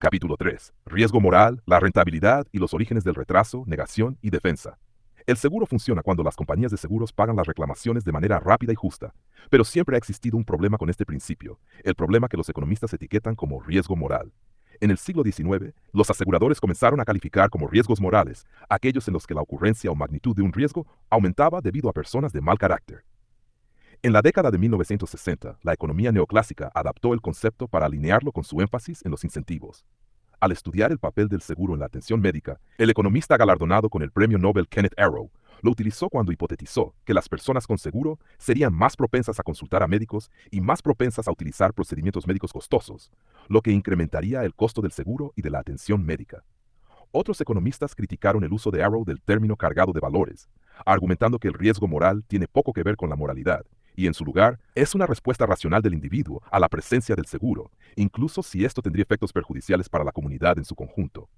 Capítulo 3. Riesgo moral, la rentabilidad y los orígenes del retraso, negación y defensa. El seguro funciona cuando las compañías de seguros pagan las reclamaciones de manera rápida y justa, pero siempre ha existido un problema con este principio, el problema que los economistas etiquetan como riesgo moral. En el siglo XIX, los aseguradores comenzaron a calificar como riesgos morales aquellos en los que la ocurrencia o magnitud de un riesgo aumentaba debido a personas de mal carácter. En la década de 1960, la economía neoclásica adaptó el concepto para alinearlo con su énfasis en los incentivos. Al estudiar el papel del seguro en la atención médica, el economista galardonado con el premio Nobel Kenneth Arrow lo utilizó cuando hipotetizó que las personas con seguro serían más propensas a consultar a médicos y más propensas a utilizar procedimientos médicos costosos, lo que incrementaría el costo del seguro y de la atención médica. Otros economistas criticaron el uso de Arrow del término cargado de valores, argumentando que el riesgo moral tiene poco que ver con la moralidad, y en su lugar es una respuesta racional del individuo a la presencia del seguro, incluso si esto tendría efectos perjudiciales para la comunidad en su conjunto.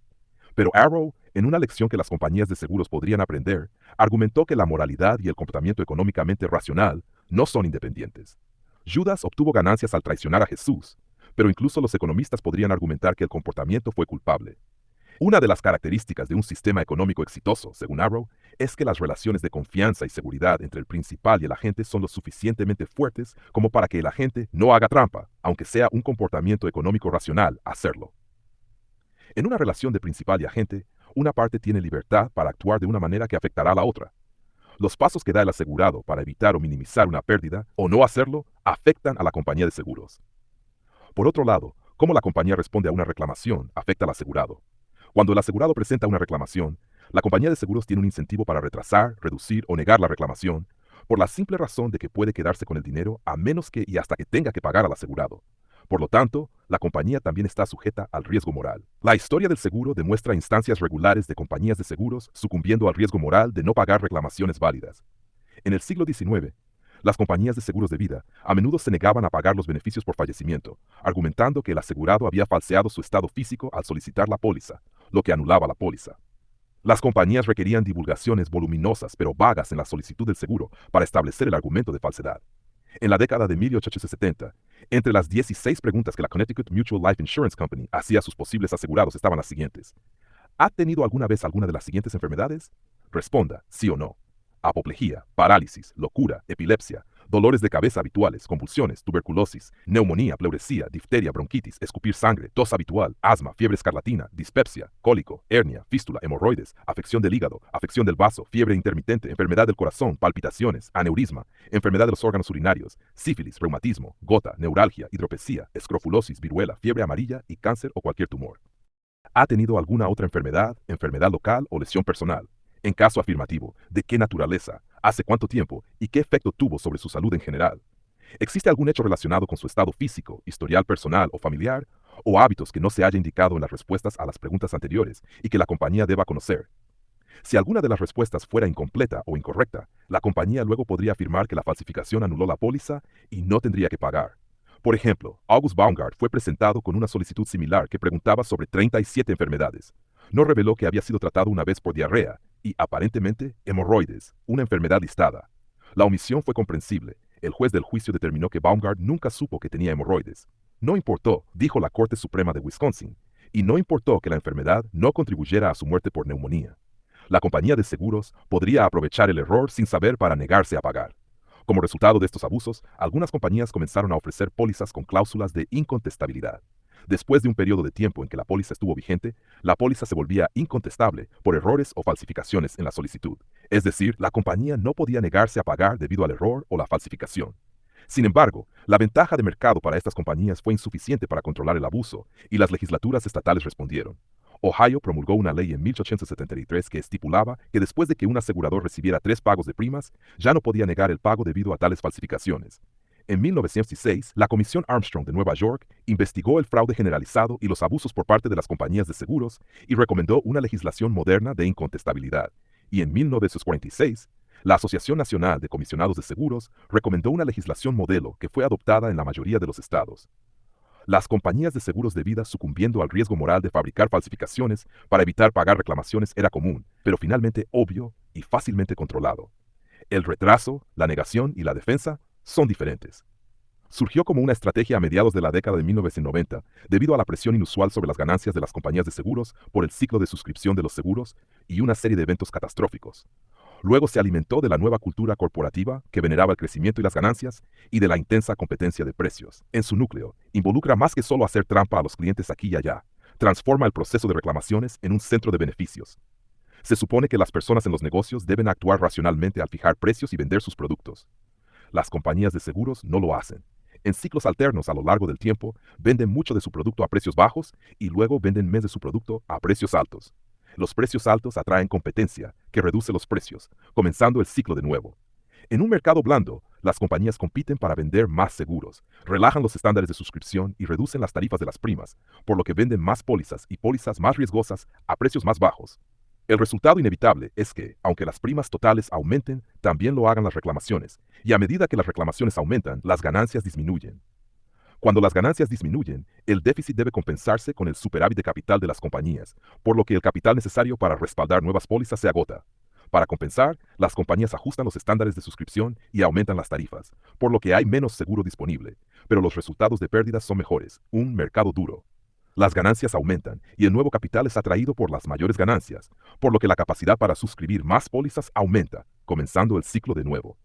Pero Arrow, en una lección que las compañías de seguros podrían aprender, argumentó que la moralidad y el comportamiento económicamente racional no son independientes. Judas obtuvo ganancias al traicionar a Jesús, pero incluso los economistas podrían argumentar que el comportamiento fue culpable. Una de las características de un sistema económico exitoso, según Arrow, es que las relaciones de confianza y seguridad entre el principal y el agente son lo suficientemente fuertes como para que el agente no haga trampa, aunque sea un comportamiento económico racional hacerlo. En una relación de principal y agente, una parte tiene libertad para actuar de una manera que afectará a la otra. Los pasos que da el asegurado para evitar o minimizar una pérdida o no hacerlo afectan a la compañía de seguros. Por otro lado, cómo la compañía responde a una reclamación afecta al asegurado. Cuando el asegurado presenta una reclamación, la compañía de seguros tiene un incentivo para retrasar, reducir o negar la reclamación, por la simple razón de que puede quedarse con el dinero a menos que y hasta que tenga que pagar al asegurado. Por lo tanto, la compañía también está sujeta al riesgo moral. La historia del seguro demuestra instancias regulares de compañías de seguros sucumbiendo al riesgo moral de no pagar reclamaciones válidas. En el siglo XIX, las compañías de seguros de vida a menudo se negaban a pagar los beneficios por fallecimiento, argumentando que el asegurado había falseado su estado físico al solicitar la póliza, lo que anulaba la póliza. Las compañías requerían divulgaciones voluminosas pero vagas en la solicitud del seguro para establecer el argumento de falsedad. En la década de 1870, entre las 16 preguntas que la Connecticut Mutual Life Insurance Company hacía a sus posibles asegurados estaban las siguientes. ¿Ha tenido alguna vez alguna de las siguientes enfermedades? Responda, sí o no. Apoplejía, parálisis, locura, epilepsia, dolores de cabeza habituales, convulsiones, tuberculosis, neumonía, pleuresía, difteria, bronquitis, escupir sangre, tos habitual, asma, fiebre escarlatina, dispepsia, cólico, hernia, fístula, hemorroides, afección del hígado, afección del vaso, fiebre intermitente, enfermedad del corazón, palpitaciones, aneurisma, enfermedad de los órganos urinarios, sífilis, reumatismo, gota, neuralgia, hidropesía, escrofulosis, viruela, fiebre amarilla y cáncer o cualquier tumor. ¿Ha tenido alguna otra enfermedad, enfermedad local o lesión personal? En caso afirmativo, ¿de qué naturaleza? ¿Hace cuánto tiempo? ¿Y qué efecto tuvo sobre su salud en general? ¿Existe algún hecho relacionado con su estado físico, historial personal o familiar? ¿O hábitos que no se haya indicado en las respuestas a las preguntas anteriores y que la compañía deba conocer? Si alguna de las respuestas fuera incompleta o incorrecta, la compañía luego podría afirmar que la falsificación anuló la póliza y no tendría que pagar. Por ejemplo, August Baumgart fue presentado con una solicitud similar que preguntaba sobre 37 enfermedades. No reveló que había sido tratado una vez por diarrea y, aparentemente, hemorroides, una enfermedad listada. La omisión fue comprensible. El juez del juicio determinó que Baumgart nunca supo que tenía hemorroides. No importó, dijo la Corte Suprema de Wisconsin, y no importó que la enfermedad no contribuyera a su muerte por neumonía. La compañía de seguros podría aprovechar el error sin saber para negarse a pagar. Como resultado de estos abusos, algunas compañías comenzaron a ofrecer pólizas con cláusulas de incontestabilidad. Después de un periodo de tiempo en que la póliza estuvo vigente, la póliza se volvía incontestable por errores o falsificaciones en la solicitud. Es decir, la compañía no podía negarse a pagar debido al error o la falsificación. Sin embargo, la ventaja de mercado para estas compañías fue insuficiente para controlar el abuso, y las legislaturas estatales respondieron. Ohio promulgó una ley en 1873 que estipulaba que después de que un asegurador recibiera 3 pagos de primas, ya no podía negar el pago debido a tales falsificaciones. En 1906, la Comisión Armstrong de Nueva York investigó el fraude generalizado y los abusos por parte de las compañías de seguros y recomendó una legislación moderna de incontestabilidad. Y en 1946, la Asociación Nacional de Comisionados de Seguros recomendó una legislación modelo que fue adoptada en la mayoría de los estados. Las compañías de seguros de vida sucumbiendo al riesgo moral de fabricar falsificaciones para evitar pagar reclamaciones era común, pero finalmente obvio y fácilmente controlado. El retraso, la negación y la defensa son diferentes. Surgió como una estrategia a mediados de la década de 1990, debido a la presión inusual sobre las ganancias de las compañías de seguros por el ciclo de suscripción de los seguros y una serie de eventos catastróficos. Luego se alimentó de la nueva cultura corporativa que veneraba el crecimiento y las ganancias y de la intensa competencia de precios. En su núcleo, involucra más que solo hacer trampa a los clientes aquí y allá. Transforma el proceso de reclamaciones en un centro de beneficios. Se supone que las personas en los negocios deben actuar racionalmente al fijar precios y vender sus productos. Las compañías de seguros no lo hacen. En ciclos alternos a lo largo del tiempo, venden mucho de su producto a precios bajos y luego venden más de su producto a precios altos. Los precios altos atraen competencia, que reduce los precios, comenzando el ciclo de nuevo. En un mercado blando, las compañías compiten para vender más seguros, relajan los estándares de suscripción y reducen las tarifas de las primas, por lo que venden más pólizas y pólizas más riesgosas a precios más bajos. El resultado inevitable es que, aunque las primas totales aumenten, también lo hagan las reclamaciones, y a medida que las reclamaciones aumentan, las ganancias disminuyen. Cuando las ganancias disminuyen, el déficit debe compensarse con el superávit de capital de las compañías, por lo que el capital necesario para respaldar nuevas pólizas se agota. Para compensar, las compañías ajustan los estándares de suscripción y aumentan las tarifas, por lo que hay menos seguro disponible, pero los resultados de pérdidas son mejores, un mercado duro. Las ganancias aumentan y el nuevo capital es atraído por las mayores ganancias, por lo que la capacidad para suscribir más pólizas aumenta, comenzando el ciclo de nuevo.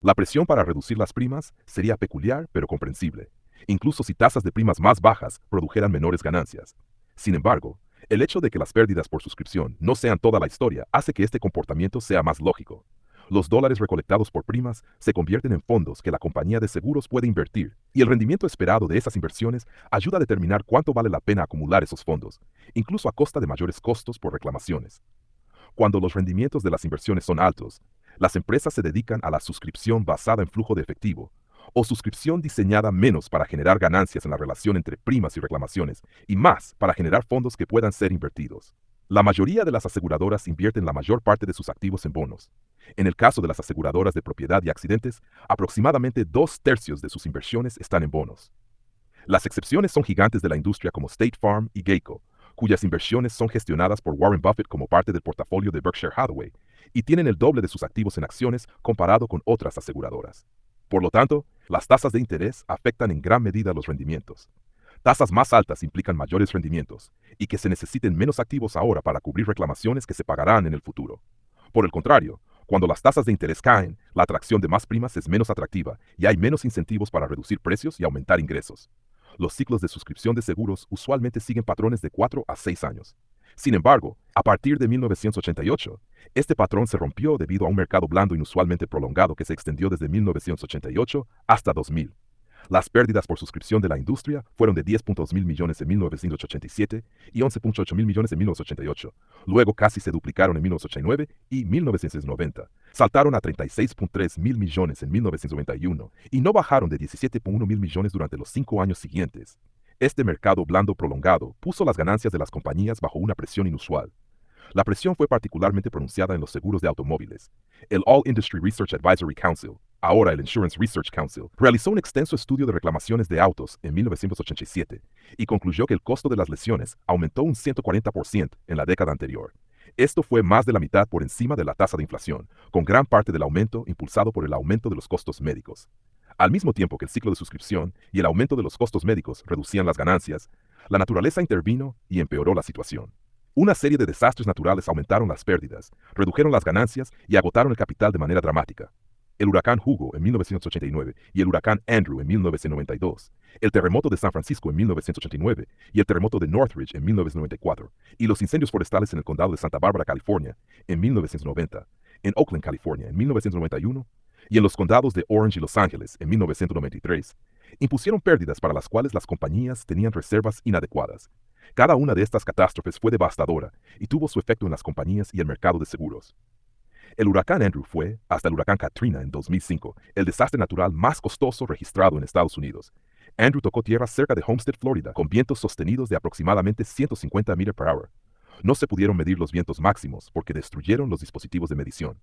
La presión para reducir las primas sería peculiar pero comprensible, incluso si tasas de primas más bajas produjeran menores ganancias. Sin embargo, el hecho de que las pérdidas por suscripción no sean toda la historia hace que este comportamiento sea más lógico. Los dólares recolectados por primas se convierten en fondos que la compañía de seguros puede invertir, y el rendimiento esperado de esas inversiones ayuda a determinar cuánto vale la pena acumular esos fondos, incluso a costa de mayores costos por reclamaciones. Cuando los rendimientos de las inversiones son altos, las empresas se dedican a la suscripción basada en flujo de efectivo, o suscripción diseñada menos para generar ganancias en la relación entre primas y reclamaciones, y más para generar fondos que puedan ser invertidos. La mayoría de las aseguradoras invierten la mayor parte de sus activos en bonos. En el caso de las aseguradoras de propiedad y accidentes, aproximadamente 2/3 de sus inversiones están en bonos. Las excepciones son gigantes de la industria como State Farm y Geico, cuyas inversiones son gestionadas por Warren Buffett como parte del portafolio de Berkshire Hathaway, y tienen el doble de sus activos en acciones comparado con otras aseguradoras. Por lo tanto, las tasas de interés afectan en gran medida los rendimientos. Tasas más altas implican mayores rendimientos, y que se necesiten menos activos ahora para cubrir reclamaciones que se pagarán en el futuro. Por el contrario, cuando las tasas de interés caen, la atracción de más primas es menos atractiva y hay menos incentivos para reducir precios y aumentar ingresos. Los ciclos de suscripción de seguros usualmente siguen patrones de 4 a 6 años. Sin embargo, a partir de 1988, este patrón se rompió debido a un mercado blando inusualmente prolongado que se extendió desde 1988 hasta 2000. Las pérdidas por suscripción de la industria fueron de 10.2 mil millones en 1987 y 11.8 mil millones en 1988. Luego casi se duplicaron en 1989 y 1990. Saltaron a 36.3 mil millones en 1991 y no bajaron de 17.1 mil millones durante los 5 años siguientes. Este mercado blando prolongado puso las ganancias de las compañías bajo una presión inusual. La presión fue particularmente pronunciada en los seguros de automóviles. El All Industry Research Advisory Council, ahora el Insurance Research Council, realizó un extenso estudio de reclamaciones de autos en 1987 y concluyó que el costo de las lesiones aumentó un 140% en la década anterior. Esto fue más de la mitad por encima de la tasa de inflación, con gran parte del aumento impulsado por el aumento de los costos médicos. Al mismo tiempo que el ciclo de suscripción y el aumento de los costos médicos reducían las ganancias, la naturaleza intervino y empeoró la situación. Una serie de desastres naturales aumentaron las pérdidas, redujeron las ganancias y agotaron el capital de manera dramática. El huracán Hugo en 1989 y el huracán Andrew en 1992, el terremoto de San Francisco en 1989 y el terremoto de Northridge en 1994, y los incendios forestales en el condado de Santa Bárbara, California, en 1990, en Oakland, California, en 1991, y en los condados de Orange y Los Ángeles en 1993, impusieron pérdidas para las cuales las compañías tenían reservas inadecuadas. Cada una de estas catástrofes fue devastadora y tuvo su efecto en las compañías y el mercado de seguros. El huracán Andrew fue, hasta el huracán Katrina en 2005, el desastre natural más costoso registrado en Estados Unidos. Andrew tocó tierra cerca de Homestead, Florida, con vientos sostenidos de aproximadamente 150 millas por hora. No se pudieron medir los vientos máximos porque destruyeron los dispositivos de medición.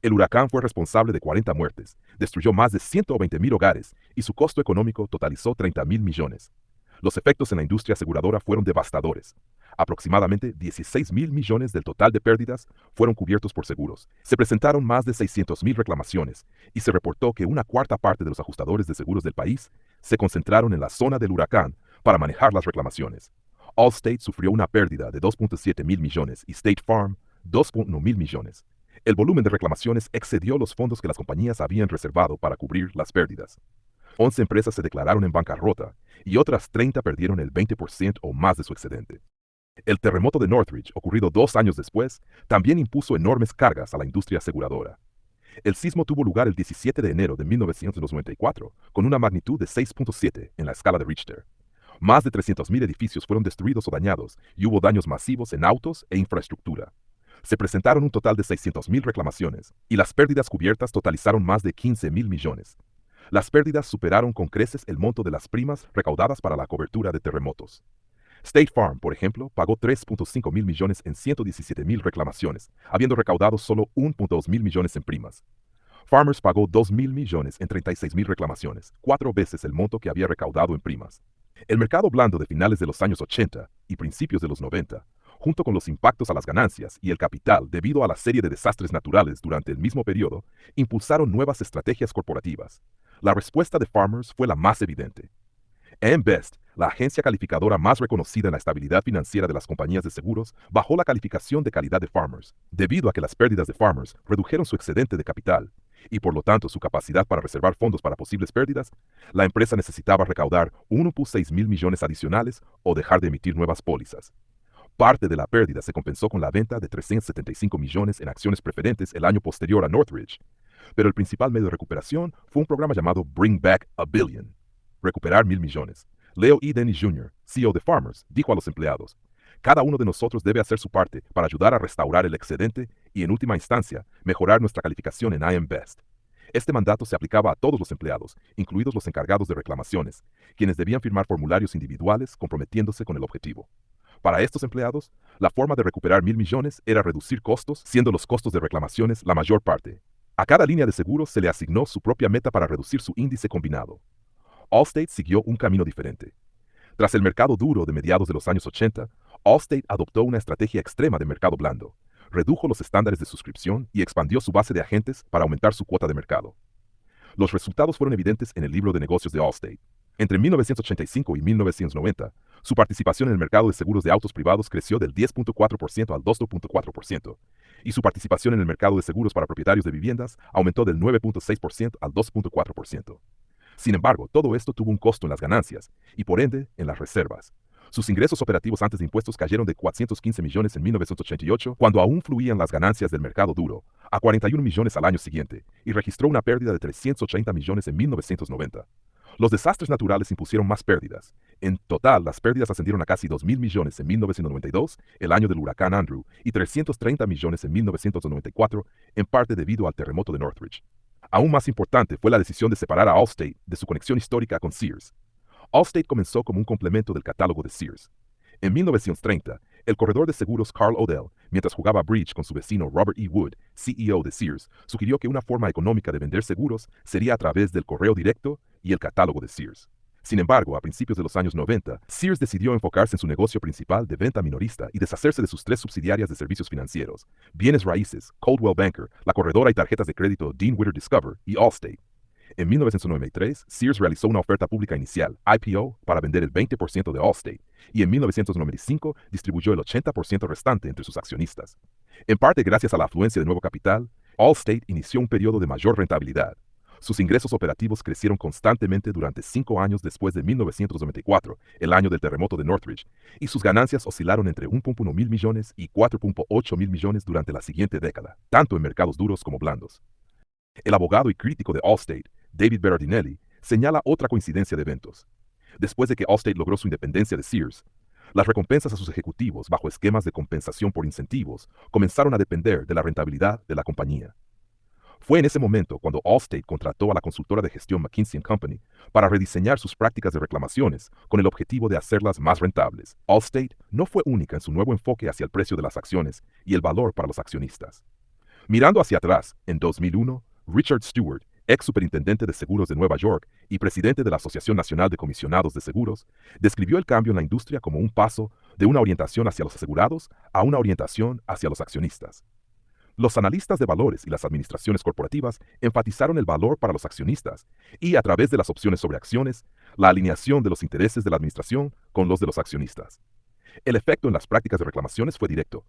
El huracán fue responsable de 40 muertes, destruyó más de 120,000 hogares y su costo económico totalizó 30,000 millones. Los efectos en la industria aseguradora fueron devastadores. Aproximadamente 16.000 millones del total de pérdidas fueron cubiertos por seguros. Se presentaron más de 600.000 reclamaciones y se reportó que una cuarta parte de los ajustadores de seguros del país se concentraron en la zona del huracán para manejar las reclamaciones. Allstate sufrió una pérdida de 2.7 mil millones y State Farm 2.1 mil millones. El volumen de reclamaciones excedió los fondos que las compañías habían reservado para cubrir las pérdidas. 11 empresas se declararon en bancarrota y otras 30 perdieron el 20% o más de su excedente. El terremoto de Northridge, ocurrido 2 años después, también impuso enormes cargas a la industria aseguradora. El sismo tuvo lugar el 17 de enero de 1994, con una magnitud de 6.7 en la escala de Richter. Más de 300.000 edificios fueron destruidos o dañados y hubo daños masivos en autos e infraestructura. Se presentaron un total de 600.000 reclamaciones y las pérdidas cubiertas totalizaron más de 15.000 millones. Las pérdidas superaron con creces el monto de las primas recaudadas para la cobertura de terremotos. State Farm, por ejemplo, pagó 3.5 mil millones en 117.000 reclamaciones, habiendo recaudado solo 1.2 mil millones en primas. Farmers pagó 2 mil millones en 36.000 reclamaciones, 4 veces el monto que había recaudado en primas. El mercado blando de finales de los años 80 y principios de los 90, junto con los impactos a las ganancias y el capital debido a la serie de desastres naturales durante el mismo periodo, impulsaron nuevas estrategias corporativas. La respuesta de Farmers fue la más evidente. AM Best, la agencia calificadora más reconocida en la estabilidad financiera de las compañías de seguros, bajó la calificación de calidad de Farmers, debido a que las pérdidas de Farmers redujeron su excedente de capital, y por lo tanto su capacidad para reservar fondos para posibles pérdidas. La empresa necesitaba recaudar 1.6 mil millones adicionales o dejar de emitir nuevas pólizas. Parte de la pérdida se compensó con la venta de 375 millones en acciones preferentes el año posterior a Northridge, pero el principal medio de recuperación fue un programa llamado Bring Back a Billion. Recuperar 1.000 millones. Leo E. Dennis Jr., CEO de Farmers, dijo a los empleados: cada uno de nosotros debe hacer su parte para ayudar a restaurar el excedente y, en última instancia, mejorar nuestra calificación en AM Best. Este mandato se aplicaba a todos los empleados, incluidos los encargados de reclamaciones, quienes debían firmar formularios individuales comprometiéndose con el objetivo. Para estos empleados, la forma de recuperar 1.000 millones era reducir costos, siendo los costos de reclamaciones la mayor parte. A cada línea de seguros se le asignó su propia meta para reducir su índice combinado. Allstate siguió un camino diferente. Tras el mercado duro de mediados de los años 80, Allstate adoptó una estrategia extrema de mercado blando, redujo los estándares de suscripción y expandió su base de agentes para aumentar su cuota de mercado. Los resultados fueron evidentes en el libro de negocios de Allstate. Entre 1985 y 1990, su participación en el mercado de seguros de autos privados creció del 10.4% al 2.4%, y su participación en el mercado de seguros para propietarios de viviendas aumentó del 9.6% al 2.4%. Sin embargo, todo esto tuvo un costo en las ganancias y, por ende, en las reservas. Sus ingresos operativos antes de impuestos cayeron de 415 millones en 1988, cuando aún fluían las ganancias del mercado duro, a 41 millones al año siguiente, y registró una pérdida de 380 millones en 1990. Los desastres naturales impusieron más pérdidas. En total, las pérdidas ascendieron a casi 2.000 millones en 1992, el año del huracán Andrew, y 330 millones en 1994, en parte debido al terremoto de Northridge. Aún más importante fue la decisión de separar a Allstate de su conexión histórica con Sears. Allstate comenzó como un complemento del catálogo de Sears. En 1930, el corredor de seguros Carl Odell, mientras jugaba bridge con su vecino Robert E. Wood, CEO de Sears, sugirió que una forma económica de vender seguros sería a través del correo directo y el catálogo de Sears. Sin embargo, a principios de los años 90, Sears decidió enfocarse en su negocio principal de venta minorista y deshacerse de sus 3 subsidiarias de servicios financieros: bienes raíces, Coldwell Banker, la corredora y tarjetas de crédito Dean Witter Discover y Allstate. En 1993, Sears realizó una oferta pública inicial, IPO, para vender el 20% de Allstate, y en 1995 distribuyó el 80% restante entre sus accionistas. En parte gracias a la afluencia de nuevo capital, Allstate inició un periodo de mayor rentabilidad. Sus ingresos operativos crecieron constantemente durante 5 años después de 1994, el año del terremoto de Northridge, y sus ganancias oscilaron entre 1.1 mil millones y 4.8 mil millones durante la siguiente década, tanto en mercados duros como blandos. El abogado y crítico de Allstate, David Berardinelli, señala otra coincidencia de eventos. Después de que Allstate logró su independencia de Sears, las recompensas a sus ejecutivos bajo esquemas de compensación por incentivos comenzaron a depender de la rentabilidad de la compañía. Fue en ese momento cuando Allstate contrató a la consultora de gestión McKinsey & Company para rediseñar sus prácticas de reclamaciones con el objetivo de hacerlas más rentables. Allstate no fue única en su nuevo enfoque hacia el precio de las acciones y el valor para los accionistas. Mirando hacia atrás, en 2001, Richard Stewart, ex superintendente de seguros de Nueva York y presidente de la Asociación Nacional de Comisionados de Seguros, describió el cambio en la industria como un paso de una orientación hacia los asegurados a una orientación hacia los accionistas. Los analistas de valores y las administraciones corporativas enfatizaron el valor para los accionistas y, a través de las opciones sobre acciones, la alineación de los intereses de la administración con los de los accionistas. El efecto en las prácticas de reclamaciones fue directo.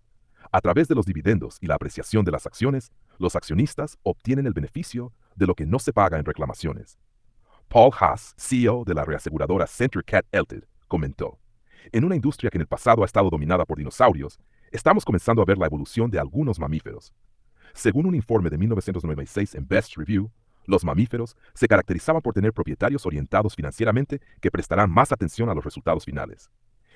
A través de los dividendos y la apreciación de las acciones, los accionistas obtienen el beneficio de lo que no se paga en reclamaciones. Paul Haas, CEO de la reaseguradora CenterCat Ltd., comentó: en una industria que en el pasado ha estado dominada por dinosaurios, estamos comenzando a ver la evolución de algunos mamíferos. Según un informe de 1996 en Best Review, los mamíferos se caracterizaban por tener propietarios orientados financieramente que prestarán más atención a los resultados finales.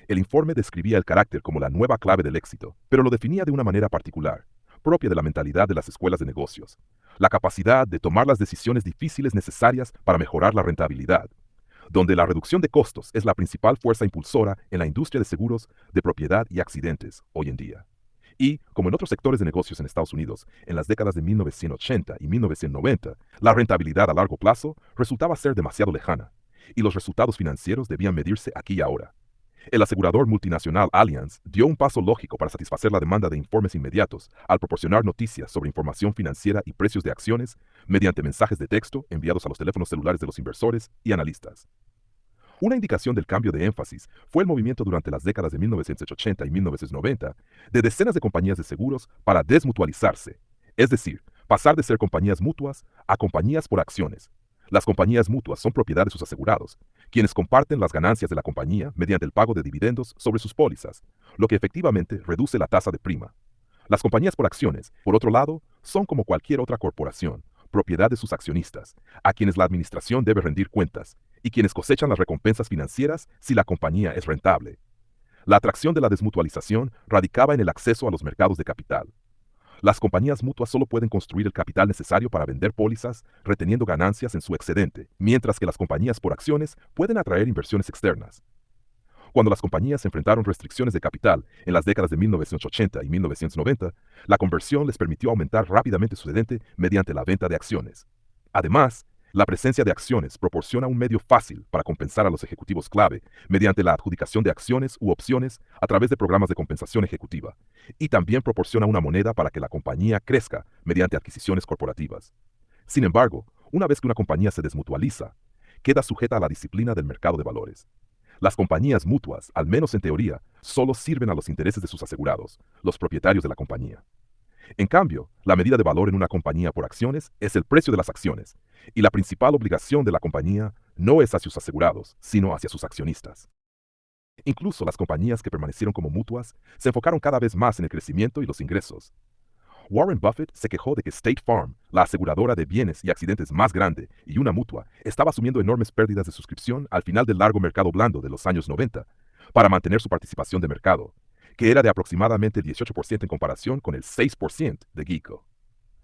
El informe describía el carácter como la nueva clave del éxito, pero lo definía de una manera particular, propia de la mentalidad de las escuelas de negocios: la capacidad de tomar las decisiones difíciles necesarias para mejorar la rentabilidad, donde la reducción de costos es la principal fuerza impulsora en la industria de seguros de propiedad y accidentes hoy en día. Y, como en otros sectores de negocios en Estados Unidos, en las décadas de 1980 y 1990, la rentabilidad a largo plazo resultaba ser demasiado lejana, y los resultados financieros debían medirse aquí y ahora. El asegurador multinacional Allianz dio un paso lógico para satisfacer la demanda de informes inmediatos al proporcionar noticias sobre información financiera y precios de acciones mediante mensajes de texto enviados a los teléfonos celulares de los inversores y analistas. Una indicación del cambio de énfasis fue el movimiento durante las décadas de 1980 y 1990 de decenas de compañías de seguros para desmutualizarse, es decir, pasar de ser compañías mutuas a compañías por acciones. Las compañías mutuas son propiedad de sus asegurados, quienes comparten las ganancias de la compañía mediante el pago de dividendos sobre sus pólizas, lo que efectivamente reduce la tasa de prima. Las compañías por acciones, por otro lado, son como cualquier otra corporación, propiedad de sus accionistas, a quienes la administración debe rendir cuentas, y quienes cosechan las recompensas financieras si la compañía es rentable. La atracción de la desmutualización radicaba en el acceso a los mercados de capital. Las compañías mutuas solo pueden construir el capital necesario para vender pólizas, reteniendo ganancias en su excedente, mientras que las compañías por acciones pueden atraer inversiones externas. Cuando las compañías enfrentaron restricciones de capital en las décadas de 1980 y 1990, la conversión les permitió aumentar rápidamente su excedente mediante la venta de acciones. Además, la presencia de acciones proporciona un medio fácil para compensar a los ejecutivos clave mediante la adjudicación de acciones u opciones a través de programas de compensación ejecutiva, y también proporciona una moneda para que la compañía crezca mediante adquisiciones corporativas. Sin embargo, una vez que una compañía se desmutualiza, queda sujeta a la disciplina del mercado de valores. Las compañías mutuas, al menos en teoría, solo sirven a los intereses de sus asegurados, los propietarios de la compañía. En cambio, la medida de valor en una compañía por acciones es el precio de las acciones, y la principal obligación de la compañía no es hacia sus asegurados, sino hacia sus accionistas. Incluso las compañías que permanecieron como mutuas se enfocaron cada vez más en el crecimiento y los ingresos. Warren Buffett se quejó de que State Farm, la aseguradora de bienes y accidentes más grande y una mutua, estaba asumiendo enormes pérdidas de suscripción al final del largo mercado blando de los años 90 para mantener su participación de mercado, que era de aproximadamente el 18% en comparación con el 6% de GEICO.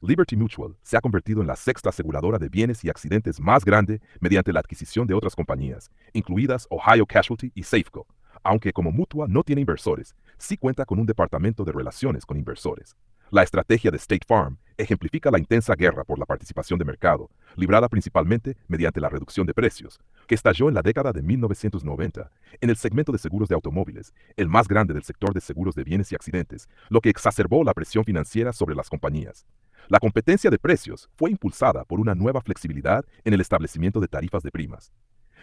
Liberty Mutual se ha convertido en la sexta aseguradora de bienes y accidentes más grande mediante la adquisición de otras compañías, incluidas Ohio Casualty y Safeco, aunque como mutua no tiene inversores, sí cuenta con un departamento de relaciones con inversores. La estrategia de State Farm ejemplifica la intensa guerra por la participación de mercado, librada principalmente mediante la reducción de precios, que estalló en la década de 1990 en el segmento de seguros de automóviles, el más grande del sector de seguros de bienes y accidentes, lo que exacerbó la presión financiera sobre las compañías. La competencia de precios fue impulsada por una nueva flexibilidad en el establecimiento de tarifas de primas.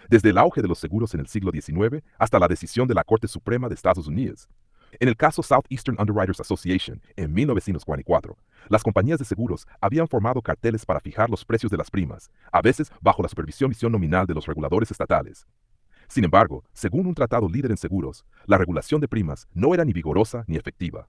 Desde el auge de los seguros en el siglo XIX hasta la decisión de la Corte Suprema de Estados Unidos, en el caso Southeastern Underwriters Association, en 1944, las compañías de seguros habían formado carteles para fijar los precios de las primas, a veces bajo la supervisión nominal de los reguladores estatales. Sin embargo, según un tratado líder en seguros, la regulación de primas no era ni vigorosa ni efectiva.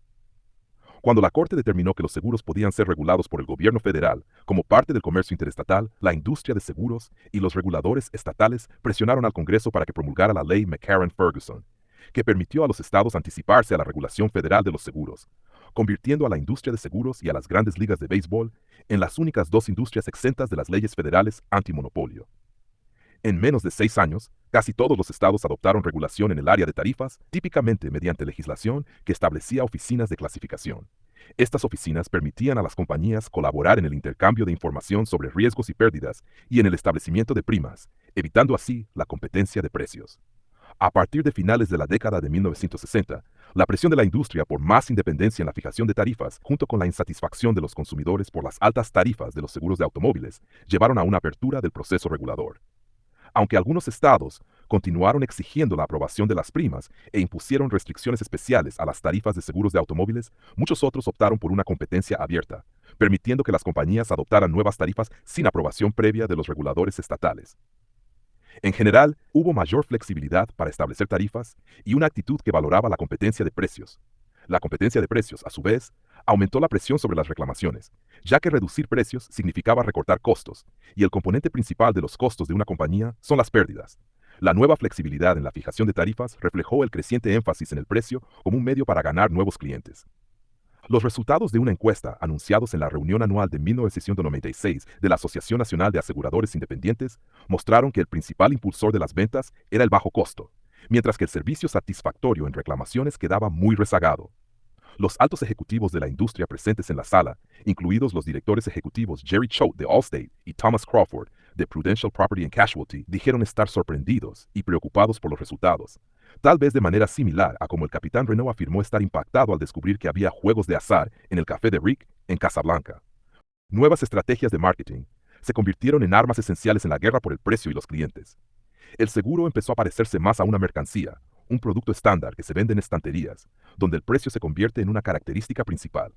Cuando la Corte determinó que los seguros podían ser regulados por el gobierno federal como parte del comercio interestatal, la industria de seguros y los reguladores estatales presionaron al Congreso para que promulgara la ley McCarran-Ferguson, que permitió a los estados anticiparse a la regulación federal de los seguros, convirtiendo a la industria de seguros y a las grandes ligas de béisbol en las únicas dos industrias exentas de las leyes federales antimonopolio. En menos de 6 años, casi todos los estados adoptaron regulación en el área de tarifas, típicamente mediante legislación que establecía oficinas de clasificación. Estas oficinas permitían a las compañías colaborar en el intercambio de información sobre riesgos y pérdidas y en el establecimiento de primas, evitando así la competencia de precios. A partir de finales de la década de 1960, la presión de la industria por más independencia en la fijación de tarifas, junto con la insatisfacción de los consumidores por las altas tarifas de los seguros de automóviles, llevaron a una apertura del proceso regulador. Aunque algunos estados continuaron exigiendo la aprobación de las primas e impusieron restricciones especiales a las tarifas de seguros de automóviles, muchos otros optaron por una competencia abierta, permitiendo que las compañías adoptaran nuevas tarifas sin aprobación previa de los reguladores estatales. En general, hubo mayor flexibilidad para establecer tarifas y una actitud que valoraba la competencia de precios. La competencia de precios, a su vez, aumentó la presión sobre las reclamaciones, ya que reducir precios significaba recortar costos, y el componente principal de los costos de una compañía son las pérdidas. La nueva flexibilidad en la fijación de tarifas reflejó el creciente énfasis en el precio como un medio para ganar nuevos clientes. Los resultados de una encuesta anunciados en la reunión anual de 1996 de la Asociación Nacional de Aseguradores Independientes mostraron que el principal impulsor de las ventas era el bajo costo, mientras que el servicio satisfactorio en reclamaciones quedaba muy rezagado. Los altos ejecutivos de la industria presentes en la sala, incluidos los directores ejecutivos Jerry Choate de Allstate y Thomas Crawford de Prudential Property and Casualty, dijeron estar sorprendidos y preocupados por los resultados, tal vez de manera similar a como el capitán Renault afirmó estar impactado al descubrir que había juegos de azar en el café de Rick en Casablanca. Nuevas estrategias de marketing se convirtieron en armas esenciales en la guerra por el precio y los clientes. El seguro empezó a parecerse más a una mercancía, un producto estándar que se vende en estanterías, donde el precio se convierte en una característica principal.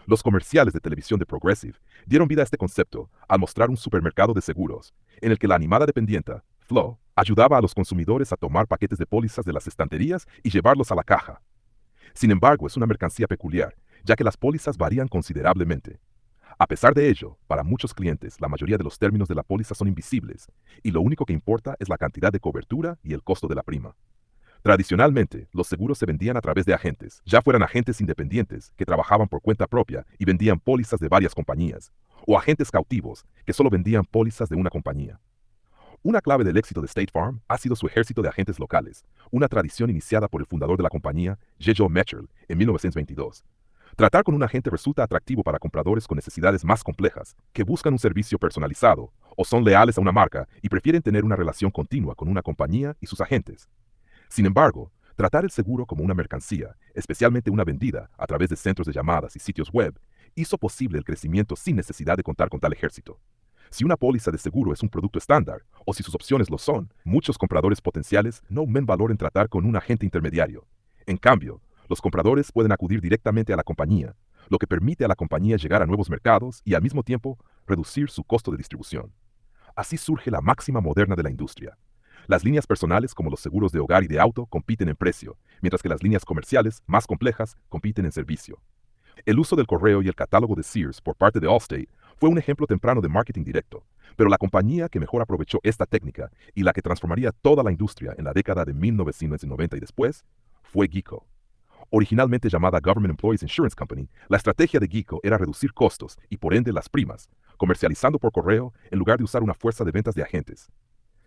Los comerciales de televisión de Progressive dieron vida a este concepto al mostrar un supermercado de seguros, en el que la animada dependienta, Flo, ayudaba a los consumidores a tomar paquetes de pólizas de las estanterías y llevarlos a la caja. Sin embargo, es una mercancía peculiar, ya que las pólizas varían considerablemente. A pesar de ello, para muchos clientes, la mayoría de los términos de la póliza son invisibles, y lo único que importa es la cantidad de cobertura y el costo de la prima. Tradicionalmente, los seguros se vendían a través de agentes, ya fueran agentes independientes que trabajaban por cuenta propia y vendían pólizas de varias compañías, o agentes cautivos que solo vendían pólizas de una compañía. Una clave del éxito de State Farm ha sido su ejército de agentes locales, una tradición iniciada por el fundador de la compañía, J. Joe Metchell, en 1922. Tratar con un agente resulta atractivo para compradores con necesidades más complejas, que buscan un servicio personalizado, o son leales a una marca y prefieren tener una relación continua con una compañía y sus agentes. Sin embargo, tratar el seguro como una mercancía, especialmente una vendida a través de centros de llamadas y sitios web, hizo posible el crecimiento sin necesidad de contar con tal ejército. Si una póliza de seguro es un producto estándar, o si sus opciones lo son, muchos compradores potenciales no ven valor en tratar con un agente intermediario. En cambio, los compradores pueden acudir directamente a la compañía, lo que permite a la compañía llegar a nuevos mercados y al mismo tiempo reducir su costo de distribución. Así surge la máxima moderna de la industria. Las líneas personales como los seguros de hogar y de auto compiten en precio, mientras que las líneas comerciales, más complejas, compiten en servicio. El uso del correo y el catálogo de Sears por parte de Allstate fue un ejemplo temprano de marketing directo, pero la compañía que mejor aprovechó esta técnica y la que transformaría toda la industria en la década de 1990 y después fue GEICO. Originalmente llamada Government Employees Insurance Company, la estrategia de GEICO era reducir costos y por ende las primas, comercializando por correo en lugar de usar una fuerza de ventas de agentes.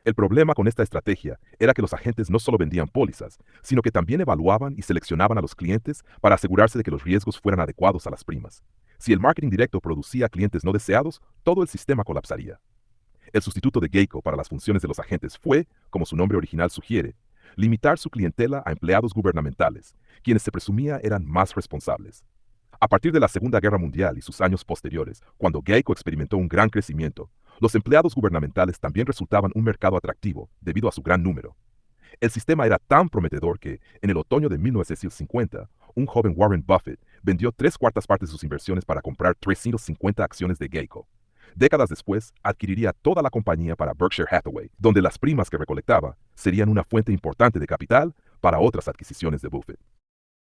El problema con esta estrategia era que los agentes no solo vendían pólizas, sino que también evaluaban y seleccionaban a los clientes para asegurarse de que los riesgos fueran adecuados a las primas. Si el marketing directo producía clientes no deseados, todo el sistema colapsaría. El sustituto de GEICO para las funciones de los agentes fue, como su nombre original sugiere, limitar su clientela a empleados gubernamentales, quienes se presumía eran más responsables. A partir de la Segunda Guerra Mundial y sus años posteriores, cuando GEICO experimentó un gran crecimiento, los empleados gubernamentales también resultaban un mercado atractivo debido a su gran número. El sistema era tan prometedor que, en el otoño de 1950, un joven Warren Buffett vendió 3/4 de sus inversiones para comprar 350 acciones de GEICO. Décadas después, adquiriría toda la compañía para Berkshire Hathaway, donde las primas que recolectaba serían una fuente importante de capital para otras adquisiciones de Buffett.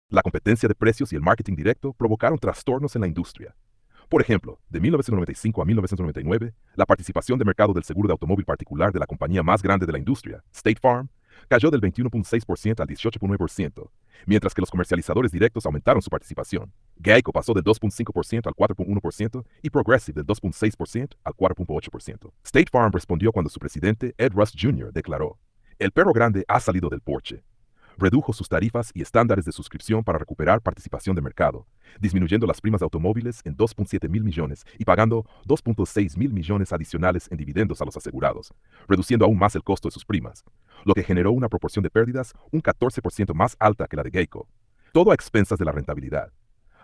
La competencia de precios y el marketing directo provocaron trastornos en la industria. Por ejemplo, de 1995 a 1999, la participación de mercado del seguro de automóvil particular de la compañía más grande de la industria, State Farm, cayó del 21.6% al 18.9%, mientras que los comercializadores directos aumentaron su participación. GEICO pasó del 2.5% al 4.1% y Progressive del 2.6% al 4.8%. State Farm respondió cuando su presidente, Ed Rust Jr., declaró: "El perro grande ha salido del porche". Redujo sus tarifas y estándares de suscripción para recuperar participación de mercado, disminuyendo las primas de automóviles en 2.7 mil millones y pagando 2.6 mil millones adicionales en dividendos a los asegurados, reduciendo aún más el costo de sus primas, lo que generó una proporción de pérdidas un 14% más alta que la de Geico. Todo a expensas de la rentabilidad.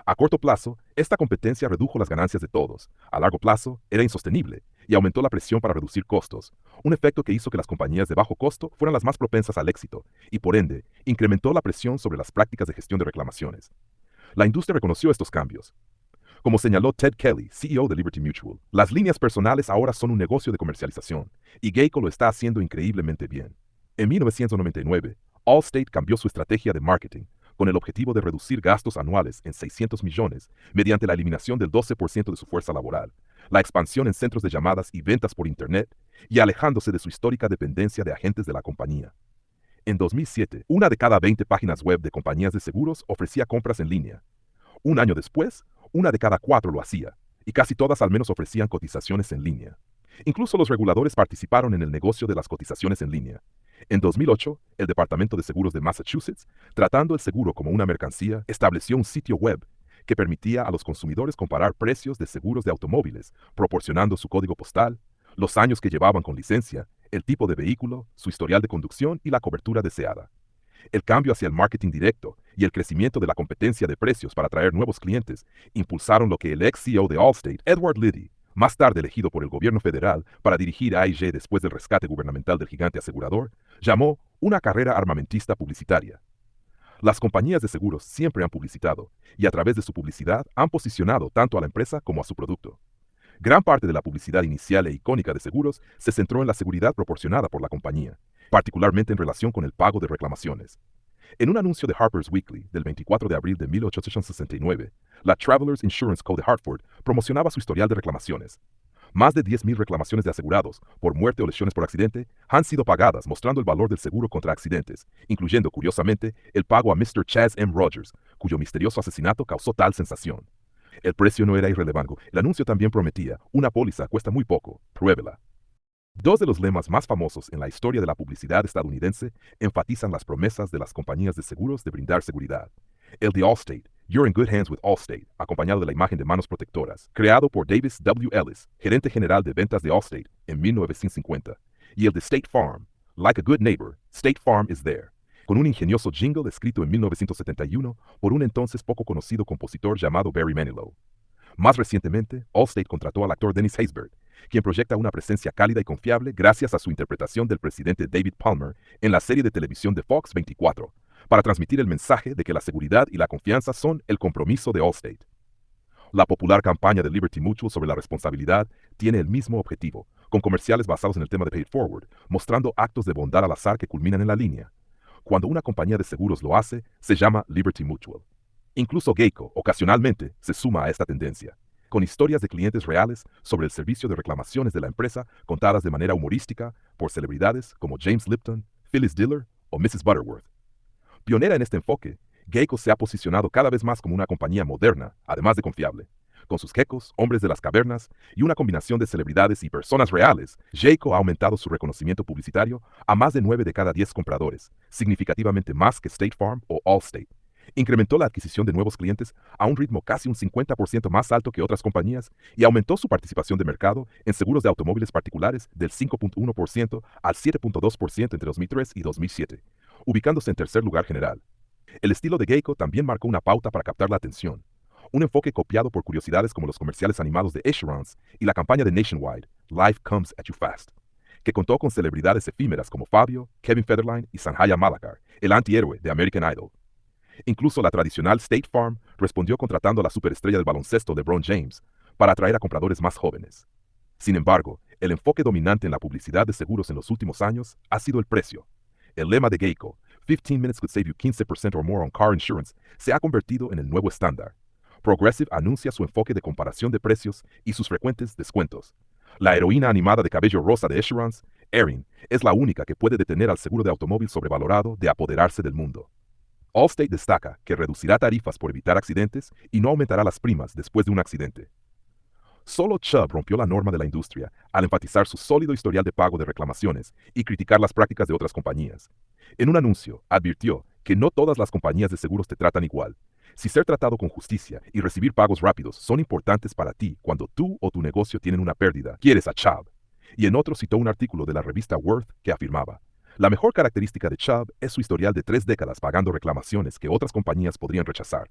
A corto plazo, esta competencia redujo las ganancias de todos. A largo plazo, era insostenible y aumentó la presión para reducir costos, un efecto que hizo que las compañías de bajo costo fueran las más propensas al éxito y, por ende, incrementó la presión sobre las prácticas de gestión de reclamaciones. La industria reconoció estos cambios. Como señaló Ted Kelly, CEO de Liberty Mutual, las líneas personales ahora son un negocio de comercialización, y Geico lo está haciendo increíblemente bien. En 1999, Allstate cambió su estrategia de marketing con el objetivo de reducir gastos anuales en 600 millones mediante la eliminación del 12% de su fuerza laboral, la expansión en centros de llamadas y ventas por Internet, y alejándose de su histórica dependencia de agentes de la compañía. En 2007, una de cada 20 páginas web de compañías de seguros ofrecía compras en línea. Un año después, una de cada 4 lo hacía, y casi todas al menos ofrecían cotizaciones en línea. Incluso los reguladores participaron en el negocio de las cotizaciones en línea. En 2008, el Departamento de Seguros de Massachusetts, tratando el seguro como una mercancía, estableció un sitio web que permitía a los consumidores comparar precios de seguros de automóviles, proporcionando su código postal, los años que llevaban con licencia, el tipo de vehículo, su historial de conducción y la cobertura deseada. El cambio hacia el marketing directo y el crecimiento de la competencia de precios para atraer nuevos clientes impulsaron lo que el ex CEO de Allstate, Edward Liddy, más tarde elegido por el gobierno federal para dirigir AIG después del rescate gubernamental del gigante asegurador, llamó una carrera armamentista publicitaria. Las compañías de seguros siempre han publicitado, y a través de su publicidad han posicionado tanto a la empresa como a su producto. Gran parte de la publicidad inicial e icónica de seguros se centró en la seguridad proporcionada por la compañía, particularmente en relación con el pago de reclamaciones. En un anuncio de Harper's Weekly del 24 de abril de 1869, la Travelers Insurance Co. de Hartford promocionaba su historial de reclamaciones. Más de 10.000 reclamaciones de asegurados por muerte o lesiones por accidente han sido pagadas, mostrando el valor del seguro contra accidentes, incluyendo, curiosamente, el pago a Mr. Chaz M. Rogers, cuyo misterioso asesinato causó tal sensación. El precio no era irrelevante. El anuncio también prometía: una póliza cuesta muy poco, pruébela. Dos de los lemas más famosos en la historia de la publicidad estadounidense enfatizan las promesas de las compañías de seguros de brindar seguridad. El de Allstate, "You're in good hands with Allstate", acompañado de la imagen de manos protectoras, creado por Davis W. Ellis, gerente general de ventas de Allstate en 1950. Y el de State Farm, "Like a good neighbor, State Farm is there", con un ingenioso jingle escrito en 1971 por un entonces poco conocido compositor llamado Barry Manilow. Más recientemente, Allstate contrató al actor Dennis Haysbert, quien proyecta una presencia cálida y confiable gracias a su interpretación del presidente David Palmer en la serie de televisión de Fox 24, para transmitir el mensaje de que la seguridad y la confianza son el compromiso de Allstate. La popular campaña de Liberty Mutual sobre la responsabilidad tiene el mismo objetivo, con comerciales basados en el tema de Pay It Forward, mostrando actos de bondad al azar que culminan en la línea. Cuando una compañía de seguros lo hace, se llama Liberty Mutual. Incluso Geico, ocasionalmente, se suma a esta tendencia, con historias de clientes reales sobre el servicio de reclamaciones de la empresa contadas de manera humorística por celebridades como James Lipton, Phyllis Diller o Mrs. Butterworth. Pionera en este enfoque, Geico se ha posicionado cada vez más como una compañía moderna, además de confiable. Con sus geckos, hombres de las cavernas y una combinación de celebridades y personas reales, Geico ha aumentado su reconocimiento publicitario a más de 9 de cada 10 compradores, significativamente más que State Farm o Allstate. Incrementó la adquisición de nuevos clientes a un ritmo casi un 50% más alto que otras compañías y aumentó su participación de mercado en seguros de automóviles particulares del 5.1% al 7.2% entre 2003 y 2007, ubicándose en tercer lugar general. El estilo de Geico también marcó una pauta para captar la atención, un enfoque copiado por curiosidades como los comerciales animados de Assurance y la campaña de Nationwide, "Life Comes at You Fast", que contó con celebridades efímeras como Fabio, Kevin Federline y Sanjaya Malakkar, el antihéroe de American Idol. Incluso la tradicional State Farm respondió contratando a la superestrella del baloncesto LeBron James para atraer a compradores más jóvenes. Sin embargo, el enfoque dominante en la publicidad de seguros en los últimos años ha sido el precio. El lema de Geico, "15 minutes could save you 15% or more on car insurance", se ha convertido en el nuevo estándar. Progressive anuncia su enfoque de comparación de precios y sus frecuentes descuentos. La heroína animada de cabello rosa de Assurance, Erin, es la única que puede detener al seguro de automóvil sobrevalorado de apoderarse del mundo. Allstate destaca que reducirá tarifas por evitar accidentes y no aumentará las primas después de un accidente. Solo Chubb rompió la norma de la industria al enfatizar su sólido historial de pago de reclamaciones y criticar las prácticas de otras compañías. En un anuncio, advirtió que no todas las compañías de seguros te tratan igual. Si ser tratado con justicia y recibir pagos rápidos son importantes para ti cuando tú o tu negocio tienen una pérdida, quieres a Chubb. Y en otro citó un artículo de la revista Worth que afirmaba: la mejor característica de Chubb es su historial de 3 décadas pagando reclamaciones que otras compañías podrían rechazar.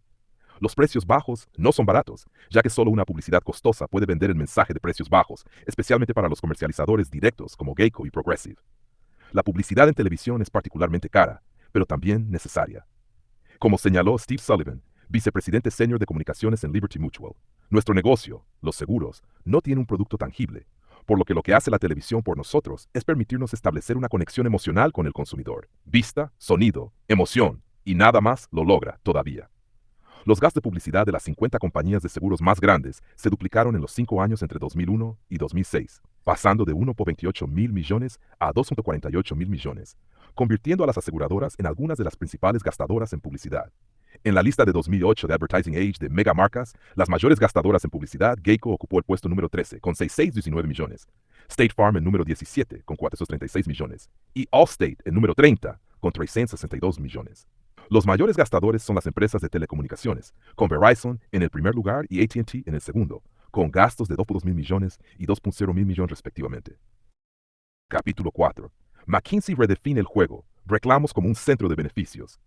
Los precios bajos no son baratos, ya que solo una publicidad costosa puede vender el mensaje de precios bajos, especialmente para los comercializadores directos como Geico y Progressive. La publicidad en televisión es particularmente cara, pero también necesaria. Como señaló Steve Sullivan, vicepresidente senior de comunicaciones en Liberty Mutual, nuestro negocio, los seguros, no tiene un producto tangible, por lo que hace la televisión por nosotros es permitirnos establecer una conexión emocional con el consumidor. Vista, sonido, emoción, y nada más lo logra todavía. Los gastos de publicidad de las 50 compañías de seguros más grandes se duplicaron en los 5 años entre 2001 y 2006, pasando de 1,28 mil millones a 2,48 mil millones, convirtiendo a las aseguradoras en algunas de las principales gastadoras en publicidad. En la lista de 2008 de Advertising Age de megamarcas, las mayores gastadoras en publicidad, Geico ocupó el puesto número 13 con 619 millones, State Farm el número 17 con 436 millones y Allstate el número 30 con 362 millones. Los mayores gastadores son las empresas de telecomunicaciones, con Verizon en el primer lugar y AT&T en el segundo, con gastos de 2,2 mil millones y 2,0 mil millones respectivamente. Capítulo 4. McKinsey redefine el juego, reclamos como un centro de beneficios.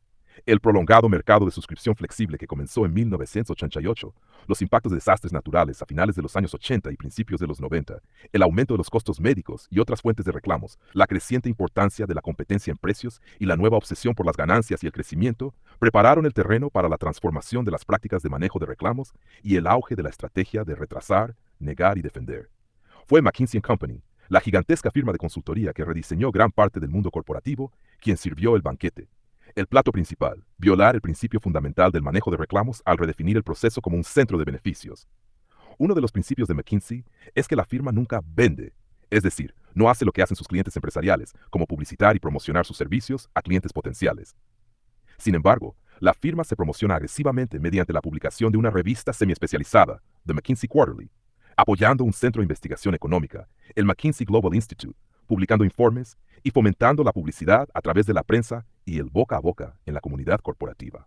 El prolongado mercado de suscripción flexible que comenzó en 1988, los impactos de desastres naturales a finales de los años 80 y principios de los 90, el aumento de los costos médicos y otras fuentes de reclamos, la creciente importancia de la competencia en precios y la nueva obsesión por las ganancias y el crecimiento, prepararon el terreno para la transformación de las prácticas de manejo de reclamos y el auge de la estrategia de retrasar, negar y defender. Fue McKinsey & Company, la gigantesca firma de consultoría que rediseñó gran parte del mundo corporativo, quien sirvió el banquete. El plato principal, violar el principio fundamental del manejo de reclamos al redefinir el proceso como un centro de beneficios. Uno de los principios de McKinsey es que la firma nunca vende, es decir, no hace lo que hacen sus clientes empresariales, como publicitar y promocionar sus servicios a clientes potenciales. Sin embargo, la firma se promociona agresivamente mediante la publicación de una revista semi-especializada, The McKinsey Quarterly, apoyando un centro de investigación económica, el McKinsey Global Institute, publicando informes y fomentando la publicidad a través de la prensa y el boca a boca en la comunidad corporativa.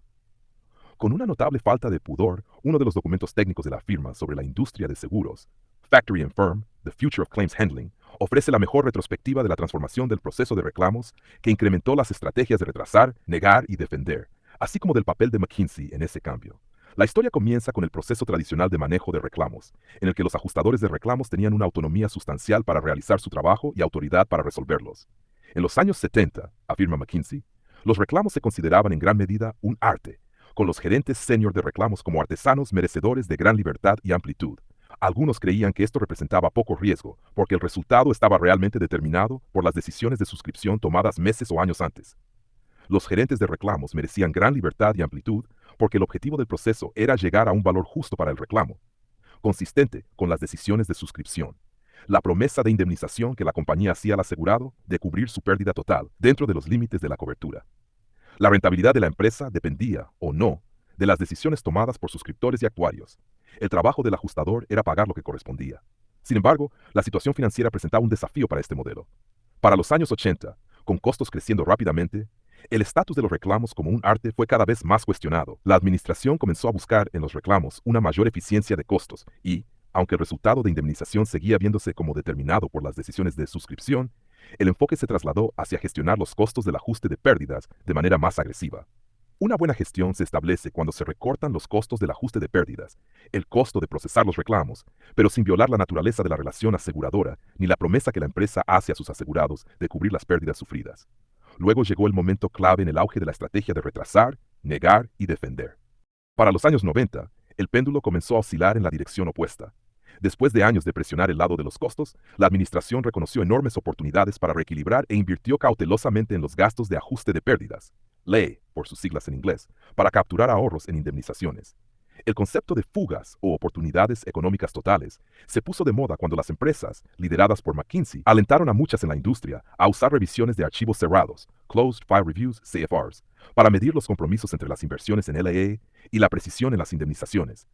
Con una notable falta de pudor, uno de los documentos técnicos de la firma sobre la industria de seguros, Factory and Firm, The Future of Claims Handling, ofrece la mejor retrospectiva de la transformación del proceso de reclamos que incrementó las estrategias de retrasar, negar y defender, así como del papel de McKinsey en ese cambio. La historia comienza con el proceso tradicional de manejo de reclamos, en el que los ajustadores de reclamos tenían una autonomía sustancial para realizar su trabajo y autoridad para resolverlos. En los años 70, afirma McKinsey, los reclamos se consideraban en gran medida un arte, con los gerentes senior de reclamos como artesanos merecedores de gran libertad y amplitud. Algunos creían que esto representaba poco riesgo, porque el resultado estaba realmente determinado por las decisiones de suscripción tomadas meses o años antes. Los gerentes de reclamos merecían gran libertad y amplitud porque el objetivo del proceso era llegar a un valor justo para el reclamo, consistente con las decisiones de suscripción. La promesa de indemnización que la compañía hacía al asegurado de cubrir su pérdida total dentro de los límites de la cobertura. La rentabilidad de la empresa dependía, o no, de las decisiones tomadas por suscriptores y actuarios. El trabajo del ajustador era pagar lo que correspondía. Sin embargo, la situación financiera presentaba un desafío para este modelo. Para los años 80, con costos creciendo rápidamente, el estatus de los reclamos como un arte fue cada vez más cuestionado. La administración comenzó a buscar en los reclamos una mayor eficiencia de costos y, aunque el resultado de indemnización seguía viéndose como determinado por las decisiones de suscripción, el enfoque se trasladó hacia gestionar los costos del ajuste de pérdidas de manera más agresiva. Una buena gestión se establece cuando se recortan los costos del ajuste de pérdidas, el costo de procesar los reclamos, pero sin violar la naturaleza de la relación aseguradora ni la promesa que la empresa hace a sus asegurados de cubrir las pérdidas sufridas. Luego llegó el momento clave en el auge de la estrategia de retrasar, negar y defender. Para los años 90, el péndulo comenzó a oscilar en la dirección opuesta. Después de años de presionar el lado de los costos, la administración reconoció enormes oportunidades para reequilibrar e invirtió cautelosamente en los gastos de ajuste de pérdidas, LAE, por sus siglas en inglés, para capturar ahorros en indemnizaciones. El concepto de fugas o oportunidades económicas totales se puso de moda cuando las empresas, lideradas por McKinsey, alentaron a muchas en la industria a usar revisiones de archivos cerrados, Closed File Reviews, CFRs, para medir los compromisos entre las inversiones en LAE y la precisión en las indemnizaciones.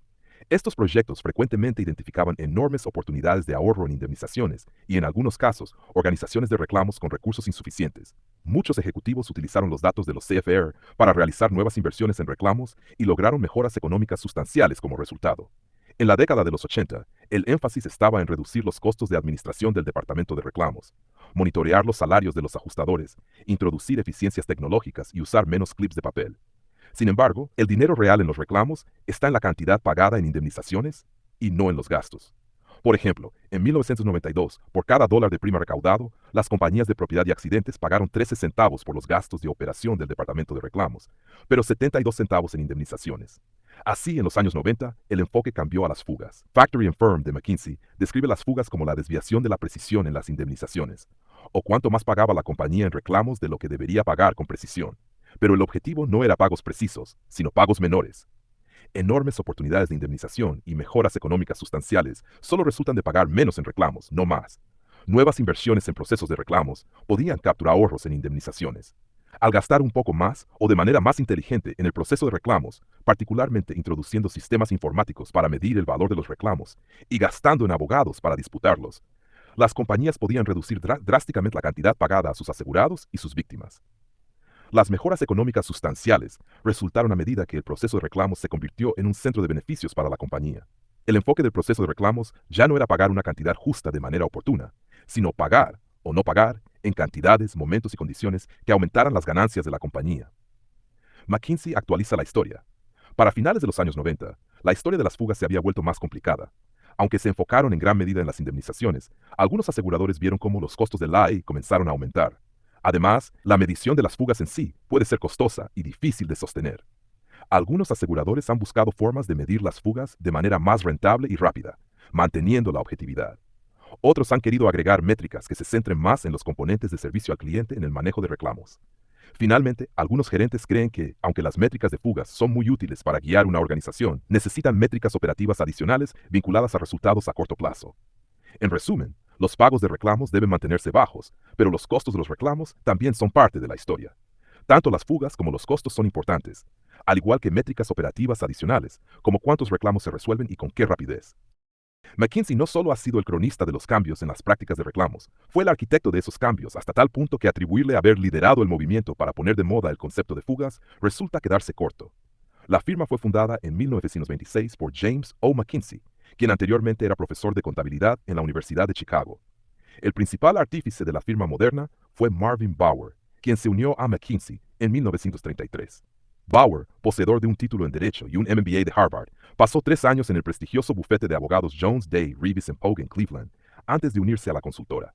Estos proyectos frecuentemente identificaban enormes oportunidades de ahorro en indemnizaciones y, en algunos casos, organizaciones de reclamos con recursos insuficientes. Muchos ejecutivos utilizaron los datos de los CFR para realizar nuevas inversiones en reclamos y lograron mejoras económicas sustanciales como resultado. En la década de los 80, el énfasis estaba en reducir los costos de administración del departamento de reclamos, monitorear los salarios de los ajustadores, introducir eficiencias tecnológicas y usar menos clips de papel. Sin embargo, el dinero real en los reclamos está en la cantidad pagada en indemnizaciones y no en los gastos. Por ejemplo, en 1992, por cada dólar de prima recaudado, las compañías de propiedad y accidentes pagaron 13 centavos por los gastos de operación del departamento de reclamos, pero 72 centavos en indemnizaciones. Así, en los años 90, el enfoque cambió a las fugas. Factory and Firm de McKinsey describe las fugas como la desviación de la precisión en las indemnizaciones, o cuánto más pagaba la compañía en reclamos de lo que debería pagar con precisión. Pero el objetivo no era pagos precisos, sino pagos menores. Enormes oportunidades de indemnización y mejoras económicas sustanciales solo resultan de pagar menos en reclamos, no más. Nuevas inversiones en procesos de reclamos podían capturar ahorros en indemnizaciones. Al gastar un poco más o de manera más inteligente en el proceso de reclamos, particularmente introduciendo sistemas informáticos para medir el valor de los reclamos y gastando en abogados para disputarlos, las compañías podían reducir drásticamente la cantidad pagada a sus asegurados y sus víctimas. Las mejoras económicas sustanciales resultaron a medida que el proceso de reclamos se convirtió en un centro de beneficios para la compañía. El enfoque del proceso de reclamos ya no era pagar una cantidad justa de manera oportuna, sino pagar o no pagar en cantidades, momentos y condiciones que aumentaran las ganancias de la compañía. McKinsey actualiza la historia. Para finales de los años 90, la historia de las fugas se había vuelto más complicada. Aunque se enfocaron en gran medida en las indemnizaciones, algunos aseguradores vieron cómo los costos del ley comenzaron a aumentar. Además, la medición de las fugas en sí puede ser costosa y difícil de sostener. Algunos aseguradores han buscado formas de medir las fugas de manera más rentable y rápida, manteniendo la objetividad. Otros han querido agregar métricas que se centren más en los componentes de servicio al cliente en el manejo de reclamos. Finalmente, algunos gerentes creen que, aunque las métricas de fugas son muy útiles para guiar una organización, necesitan métricas operativas adicionales vinculadas a resultados a corto plazo. En resumen, los pagos de reclamos deben mantenerse bajos, pero los costos de los reclamos también son parte de la historia. Tanto las fugas como los costos son importantes, al igual que métricas operativas adicionales, como cuántos reclamos se resuelven y con qué rapidez. McKinsey no solo ha sido el cronista de los cambios en las prácticas de reclamos, fue el arquitecto de esos cambios hasta tal punto que atribuirle haber liderado el movimiento para poner de moda el concepto de fugas resulta quedarse corto. La firma fue fundada en 1926 por James O. McKinsey, quien anteriormente era profesor de contabilidad en la Universidad de Chicago. El principal artífice de la firma moderna fue Marvin Bower, quien se unió a McKinsey en 1933. Bower, poseedor de un título en Derecho y un MBA de Harvard, pasó 3 años en el prestigioso bufete de abogados Jones, Day, Reeves Pogue en Cleveland, antes de unirse a la consultora.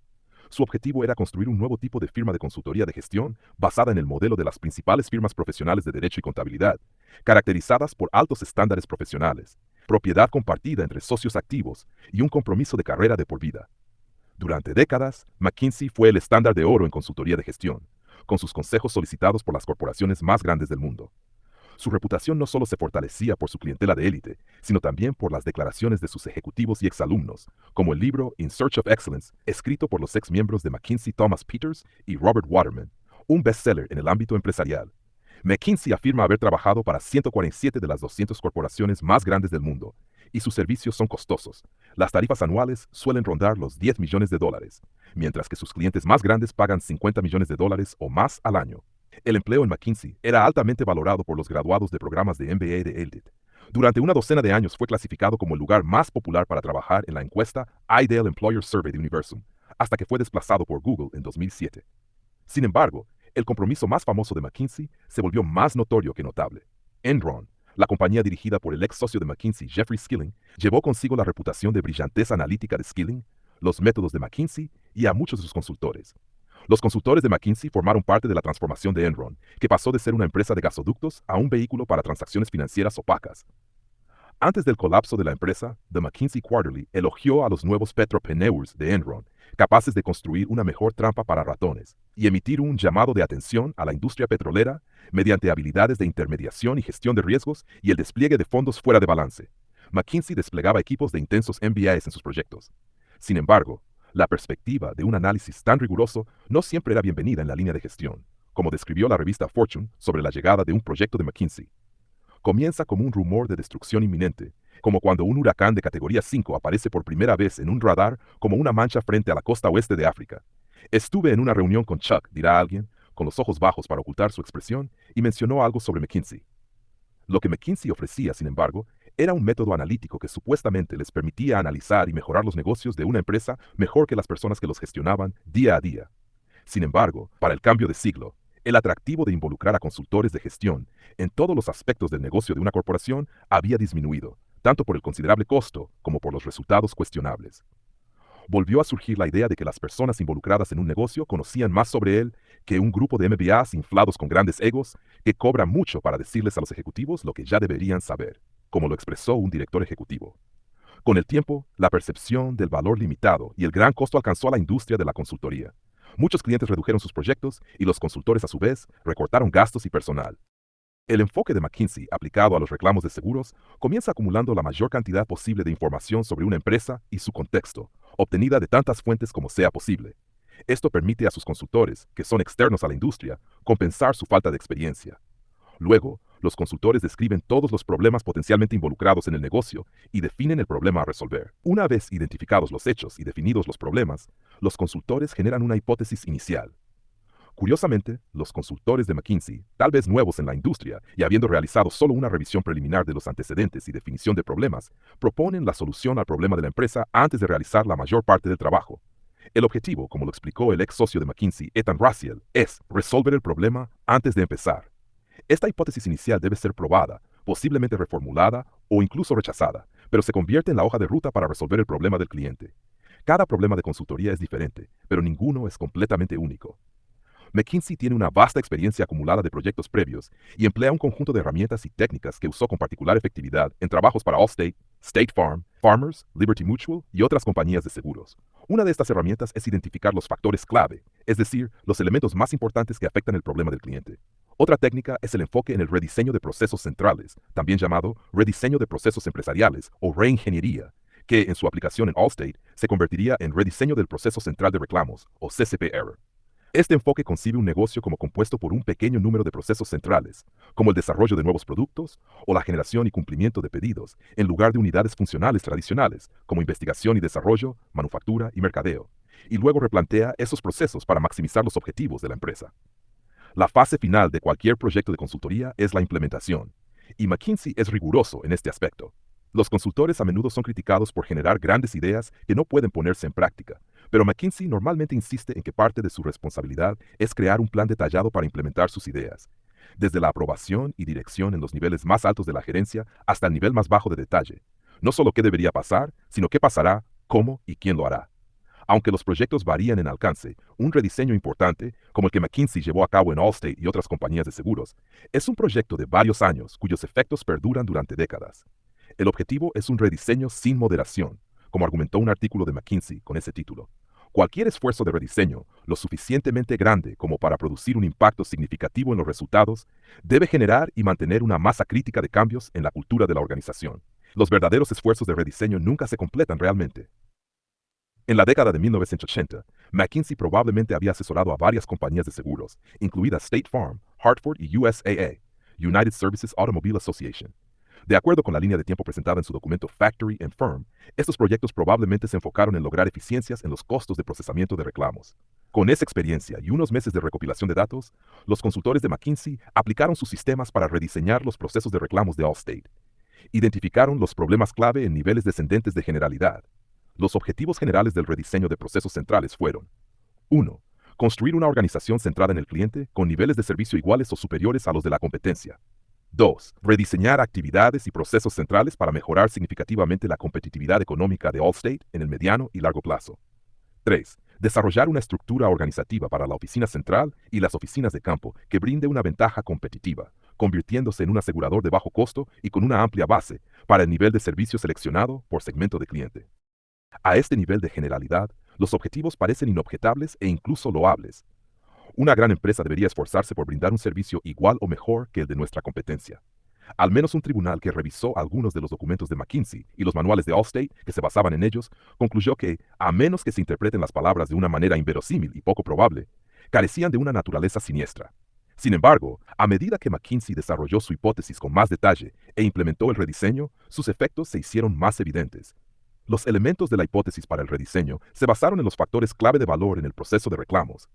Su objetivo era construir un nuevo tipo de firma de consultoría de gestión basada en el modelo de las principales firmas profesionales de Derecho y Contabilidad, caracterizadas por altos estándares profesionales, propiedad compartida entre socios activos y un compromiso de carrera de por vida. Durante décadas, McKinsey fue el estándar de oro en consultoría de gestión, con sus consejos solicitados por las corporaciones más grandes del mundo. Su reputación no solo se fortalecía por su clientela de élite, sino también por las declaraciones de sus ejecutivos y exalumnos, como el libro In Search of Excellence, escrito por los exmiembros de McKinsey Thomas Peters y Robert Waterman, un bestseller en el ámbito empresarial. McKinsey afirma haber trabajado para 147 de las 200 corporaciones más grandes del mundo, y sus servicios son costosos. Las tarifas anuales suelen rondar los $10 millones, mientras que sus clientes más grandes pagan $50 millones o más al año. El empleo en McKinsey era altamente valorado por los graduados de programas de MBA de élite. Durante una docena de años fue clasificado como el lugar más popular para trabajar en la encuesta Ideal Employer Survey de Universum, hasta que fue desplazado por Google en 2007. Sin embargo, el compromiso más famoso de McKinsey se volvió más notorio que notable. Enron, la compañía dirigida por el ex socio de McKinsey, Jeffrey Skilling, llevó consigo la reputación de brillantez analítica de Skilling, los métodos de McKinsey y a muchos de sus consultores. Los consultores de McKinsey formaron parte de la transformación de Enron, que pasó de ser una empresa de gasoductos a un vehículo para transacciones financieras opacas. Antes del colapso de la empresa, The McKinsey Quarterly elogió a los nuevos petropreneurs de Enron, capaces de construir una mejor trampa para ratones, y emitir un llamado de atención a la industria petrolera mediante habilidades de intermediación y gestión de riesgos y el despliegue de fondos fuera de balance. McKinsey desplegaba equipos de intensos MBAs en sus proyectos. Sin embargo, la perspectiva de un análisis tan riguroso no siempre era bienvenida en la línea de gestión, como describió la revista Fortune sobre la llegada de un proyecto de McKinsey. Comienza como un rumor de destrucción inminente, como cuando un huracán de categoría 5 aparece por primera vez en un radar como una mancha frente a la costa oeste de África. Estuve en una reunión con Chuck, dirá alguien, con los ojos bajos para ocultar su expresión, y mencionó algo sobre McKinsey. Lo que McKinsey ofrecía, sin embargo, era un método analítico que supuestamente les permitía analizar y mejorar los negocios de una empresa mejor que las personas que los gestionaban día a día. Sin embargo, para el cambio de siglo, el atractivo de involucrar a consultores de gestión en todos los aspectos del negocio de una corporación había disminuido, tanto por el considerable costo como por los resultados cuestionables. Volvió a surgir la idea de que las personas involucradas en un negocio conocían más sobre él que un grupo de MBAs inflados con grandes egos que cobran mucho para decirles a los ejecutivos lo que ya deberían saber, como lo expresó un director ejecutivo. Con el tiempo, la percepción del valor limitado y el gran costo alcanzó a la industria de la consultoría. Muchos clientes redujeron sus proyectos y los consultores, a su vez, recortaron gastos y personal. El enfoque de McKinsey aplicado a los reclamos de seguros comienza acumulando la mayor cantidad posible de información sobre una empresa y su contexto, obtenida de tantas fuentes como sea posible. Esto permite a sus consultores, que son externos a la industria, compensar su falta de experiencia. Luego, los consultores describen todos los problemas potencialmente involucrados en el negocio y definen el problema a resolver. Una vez identificados los hechos y definidos los problemas, los consultores generan una hipótesis inicial. Curiosamente, los consultores de McKinsey, tal vez nuevos en la industria y habiendo realizado solo una revisión preliminar de los antecedentes y definición de problemas, proponen la solución al problema de la empresa antes de realizar la mayor parte del trabajo. El objetivo, como lo explicó el ex socio de McKinsey, Ethan Raziel, es resolver el problema antes de empezar. Esta hipótesis inicial debe ser probada, posiblemente reformulada o incluso rechazada, pero se convierte en la hoja de ruta para resolver el problema del cliente. Cada problema de consultoría es diferente, pero ninguno es completamente único. McKinsey tiene una vasta experiencia acumulada de proyectos previos y emplea un conjunto de herramientas y técnicas que usó con particular efectividad en trabajos para Allstate, State Farm, Farmers, Liberty Mutual y otras compañías de seguros. Una de estas herramientas es identificar los factores clave, es decir, los elementos más importantes que afectan el problema del cliente. Otra técnica es el enfoque en el rediseño de procesos centrales, también llamado rediseño de procesos empresariales o reingeniería, que en su aplicación en Allstate se convertiría en rediseño del proceso central de reclamos o CCP-Error. Este enfoque concibe un negocio como compuesto por un pequeño número de procesos centrales, como el desarrollo de nuevos productos o la generación y cumplimiento de pedidos, en lugar de unidades funcionales tradicionales, como investigación y desarrollo, manufactura y mercadeo, y luego replantea esos procesos para maximizar los objetivos de la empresa. La fase final de cualquier proyecto de consultoría es la implementación, y McKinsey es riguroso en este aspecto. Los consultores a menudo son criticados por generar grandes ideas que no pueden ponerse en práctica, pero McKinsey normalmente insiste en que parte de su responsabilidad es crear un plan detallado para implementar sus ideas, desde la aprobación y dirección en los niveles más altos de la gerencia hasta el nivel más bajo de detalle. No solo qué debería pasar, sino qué pasará, cómo y quién lo hará. Aunque los proyectos varían en alcance, un rediseño importante, como el que McKinsey llevó a cabo en Allstate y otras compañías de seguros, es un proyecto de varios años cuyos efectos perduran durante décadas. El objetivo es un rediseño sin moderación, como argumentó un artículo de McKinsey con ese título. Cualquier esfuerzo de rediseño, lo suficientemente grande como para producir un impacto significativo en los resultados, debe generar y mantener una masa crítica de cambios en la cultura de la organización. Los verdaderos esfuerzos de rediseño nunca se completan realmente. En la década de 1980, McKinsey probablemente había asesorado a varias compañías de seguros, incluidas State Farm, Hartford y USAA, United Services Automobile Association. De acuerdo con la línea de tiempo presentada en su documento Factory and Firm, estos proyectos probablemente se enfocaron en lograr eficiencias en los costos de procesamiento de reclamos. Con esa experiencia y unos meses de recopilación de datos, los consultores de McKinsey aplicaron sus sistemas para rediseñar los procesos de reclamos de Allstate. Identificaron los problemas clave en niveles descendentes de generalidad. Los objetivos generales del rediseño de procesos centrales fueron: 1. Construir una organización centrada en el cliente con niveles de servicio iguales o superiores a los de la competencia. 2. Rediseñar actividades y procesos centrales para mejorar significativamente la competitividad económica de Allstate en el mediano y largo plazo. 3. Desarrollar una estructura organizativa para la oficina central y las oficinas de campo que brinde una ventaja competitiva, convirtiéndose en un asegurador de bajo costo y con una amplia base para el nivel de servicio seleccionado por segmento de cliente. A este nivel de generalidad, los objetivos parecen inobjetables e incluso loables. Una gran empresa debería esforzarse por brindar un servicio igual o mejor que el de nuestra competencia. Al menos un tribunal que revisó algunos de los documentos de McKinsey y los manuales de Allstate que se basaban en ellos, concluyó que, a menos que se interpreten las palabras de una manera inverosímil y poco probable, carecían de una naturaleza siniestra. Sin embargo, a medida que McKinsey desarrolló su hipótesis con más detalle e implementó el rediseño, sus efectos se hicieron más evidentes. Los elementos de la hipótesis para el rediseño se basaron en los factores clave de valor en el proceso de reclamos.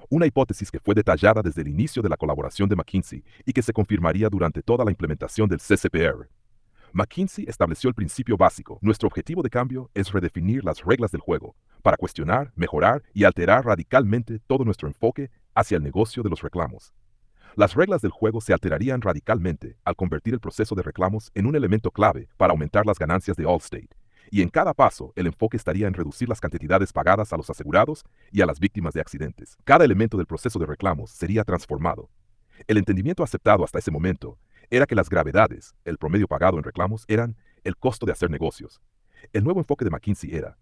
Una hipótesis que fue detallada desde el inicio de la colaboración de McKinsey y que se confirmaría durante toda la implementación del CCPR. McKinsey estableció el principio básico: nuestro objetivo de cambio es redefinir las reglas del juego, para cuestionar, mejorar y alterar radicalmente todo nuestro enfoque hacia el negocio de los reclamos. Las reglas del juego se alterarían radicalmente al convertir el proceso de reclamos en un elemento clave para aumentar las ganancias de Allstate, y en cada paso el enfoque estaría en reducir las cantidades pagadas a los asegurados y a las víctimas de accidentes. Cada elemento del proceso de reclamos sería transformado. El entendimiento aceptado hasta ese momento era que las gravedades, el promedio pagado en reclamos, eran el costo de hacer negocios. El nuevo enfoque de McKinsey era: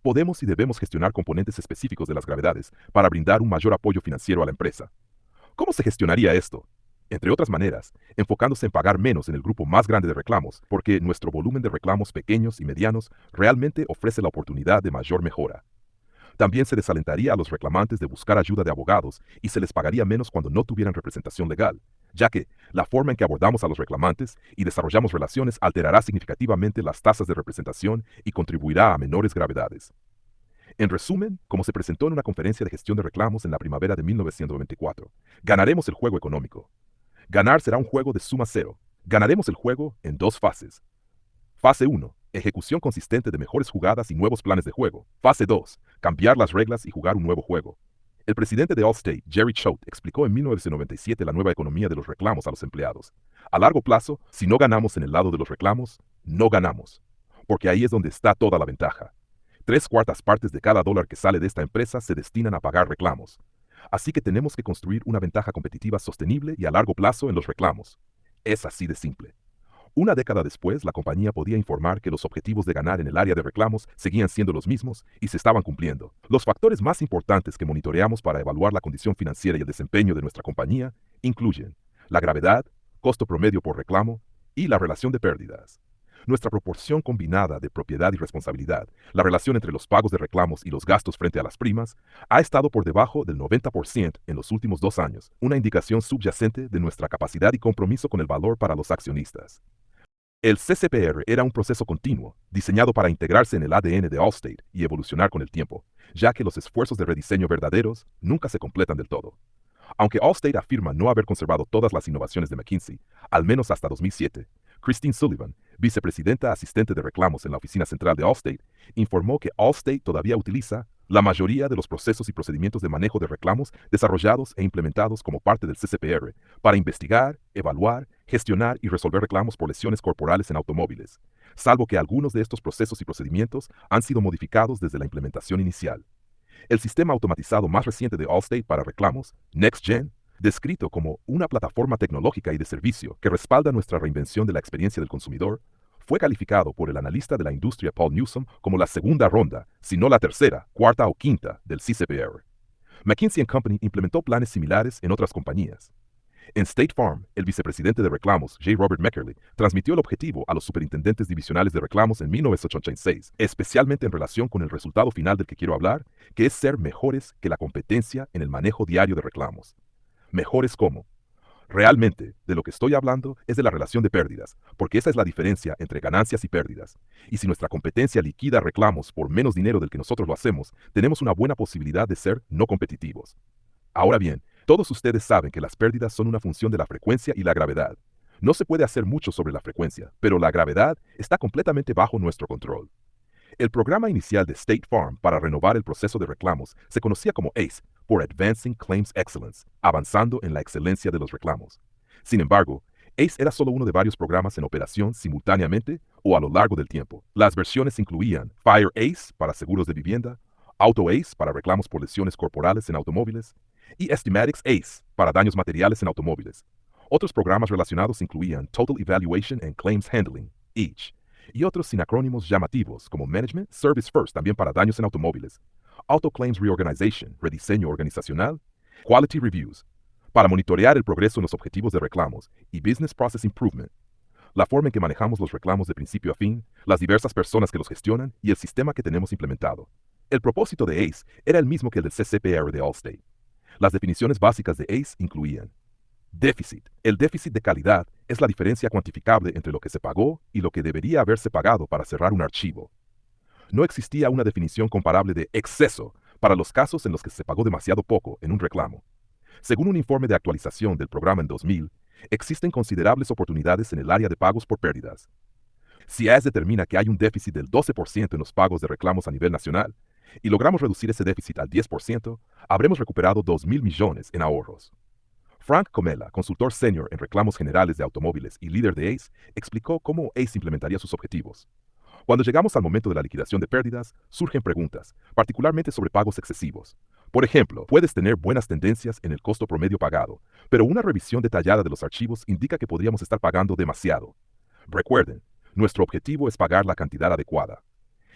podemos y debemos gestionar componentes específicos de las gravedades para brindar un mayor apoyo financiero a la empresa. ¿Cómo se gestionaría esto? Entre otras maneras, enfocándose en pagar menos en el grupo más grande de reclamos, porque nuestro volumen de reclamos pequeños y medianos realmente ofrece la oportunidad de mayor mejora. También se desalentaría a los reclamantes de buscar ayuda de abogados y se les pagaría menos cuando no tuvieran representación legal, ya que la forma en que abordamos a los reclamantes y desarrollamos relaciones alterará significativamente las tasas de representación y contribuirá a menores gravedades. En resumen, como se presentó en una conferencia de gestión de reclamos en la primavera de 1994, ganaremos el juego económico. Ganar será un juego de suma cero. Ganaremos el juego en dos fases. Fase 1. Ejecución consistente de mejores jugadas y nuevos planes de juego. Fase 2. Cambiar las reglas y jugar un nuevo juego. El presidente de Allstate, Jerry Choate, explicó en 1997 la nueva economía de los reclamos a los empleados. A largo plazo, si no ganamos en el lado de los reclamos, no ganamos. Porque ahí es donde está toda la ventaja. 3/4 partes de cada dólar que sale de esta empresa se destinan a pagar reclamos. Así que tenemos que construir una ventaja competitiva sostenible y a largo plazo en los reclamos. Es así de simple. Una década después, la compañía podía informar que los objetivos de ganar en el área de reclamos seguían siendo los mismos y se estaban cumpliendo. Los factores más importantes que monitoreamos para evaluar la condición financiera y el desempeño de nuestra compañía incluyen la gravedad, costo promedio por reclamo y la relación de pérdidas. Nuestra proporción combinada de propiedad y responsabilidad, la relación entre los pagos de reclamos y los gastos frente a las primas, ha estado por debajo del 90% en los últimos 2 años, una indicación subyacente de nuestra capacidad y compromiso con el valor para los accionistas. El CCPR era un proceso continuo, diseñado para integrarse en el ADN de Allstate y evolucionar con el tiempo, ya que los esfuerzos de rediseño verdaderos nunca se completan del todo. Aunque Allstate afirma no haber conservado todas las innovaciones de McKinsey, al menos hasta 2007, Christine Sullivan, vicepresidenta asistente de reclamos en la oficina central de Allstate, informó que Allstate todavía utiliza la mayoría de los procesos y procedimientos de manejo de reclamos desarrollados e implementados como parte del CCPR para investigar, evaluar, gestionar y resolver reclamos por lesiones corporales en automóviles, salvo que algunos de estos procesos y procedimientos han sido modificados desde la implementación inicial. El sistema automatizado más reciente de Allstate para reclamos, NextGen, descrito como una plataforma tecnológica y de servicio que respalda nuestra reinvención de la experiencia del consumidor, fue calificado por el analista de la industria Paul Newsome como la segunda ronda, si no la tercera, cuarta o quinta del CCPR. McKinsey & Company implementó planes similares en otras compañías. En State Farm, el vicepresidente de reclamos, J. Robert Meckerle, transmitió el objetivo a los superintendentes divisionales de reclamos en 1986, especialmente en relación con el resultado final del que quiero hablar, que es ser mejores que la competencia en el manejo diario de reclamos. Mejores como. Realmente, de lo que estoy hablando es de la relación de pérdidas, porque esa es la diferencia entre ganancias y pérdidas. Y si nuestra competencia liquida reclamos por menos dinero del que nosotros lo hacemos, tenemos una buena posibilidad de ser no competitivos. Ahora bien, todos ustedes saben que las pérdidas son una función de la frecuencia y la gravedad. No se puede hacer mucho sobre la frecuencia, pero la gravedad está completamente bajo nuestro control. El programa inicial de State Farm para renovar el proceso de reclamos se conocía como ACE, por Advancing Claims Excellence, avanzando en la excelencia de los reclamos. Sin embargo, ACE era solo uno de varios programas en operación simultáneamente o a lo largo del tiempo. Las versiones incluían Fire ACE para seguros de vivienda, Auto ACE para reclamos por lesiones corporales en automóviles y Estimatics ACE para daños materiales en automóviles. Otros programas relacionados incluían Total Evaluation and Claims Handling, EACH, y otros sin acrónimos llamativos como Management Service First, también para daños en automóviles, Auto Claims Reorganization, rediseño organizacional, Quality Reviews, para monitorear el progreso en los objetivos de reclamos, y Business Process Improvement, la forma en que manejamos los reclamos de principio a fin, las diversas personas que los gestionan y el sistema que tenemos implementado. El propósito de ACE era el mismo que el del CCPR de Allstate. Las definiciones básicas de ACE incluían déficit. El déficit de calidad es la diferencia cuantificable entre lo que se pagó y lo que debería haberse pagado para cerrar un archivo. No existía una definición comparable de exceso, para los casos en los que se pagó demasiado poco en un reclamo. Según un informe de actualización del programa en 2000, existen considerables oportunidades en el área de pagos por pérdidas. Si AES determina que hay un déficit del 12% en los pagos de reclamos a nivel nacional y logramos reducir ese déficit al 10%, habremos recuperado 2.000 millones en ahorros. Frank Comella, consultor senior en reclamos generales de automóviles y líder de ACE, explicó cómo ACE implementaría sus objetivos. Cuando llegamos al momento de la liquidación de pérdidas, surgen preguntas, particularmente sobre pagos excesivos. Por ejemplo, puedes tener buenas tendencias en el costo promedio pagado, pero una revisión detallada de los archivos indica que podríamos estar pagando demasiado. Recuerden, nuestro objetivo es pagar la cantidad adecuada.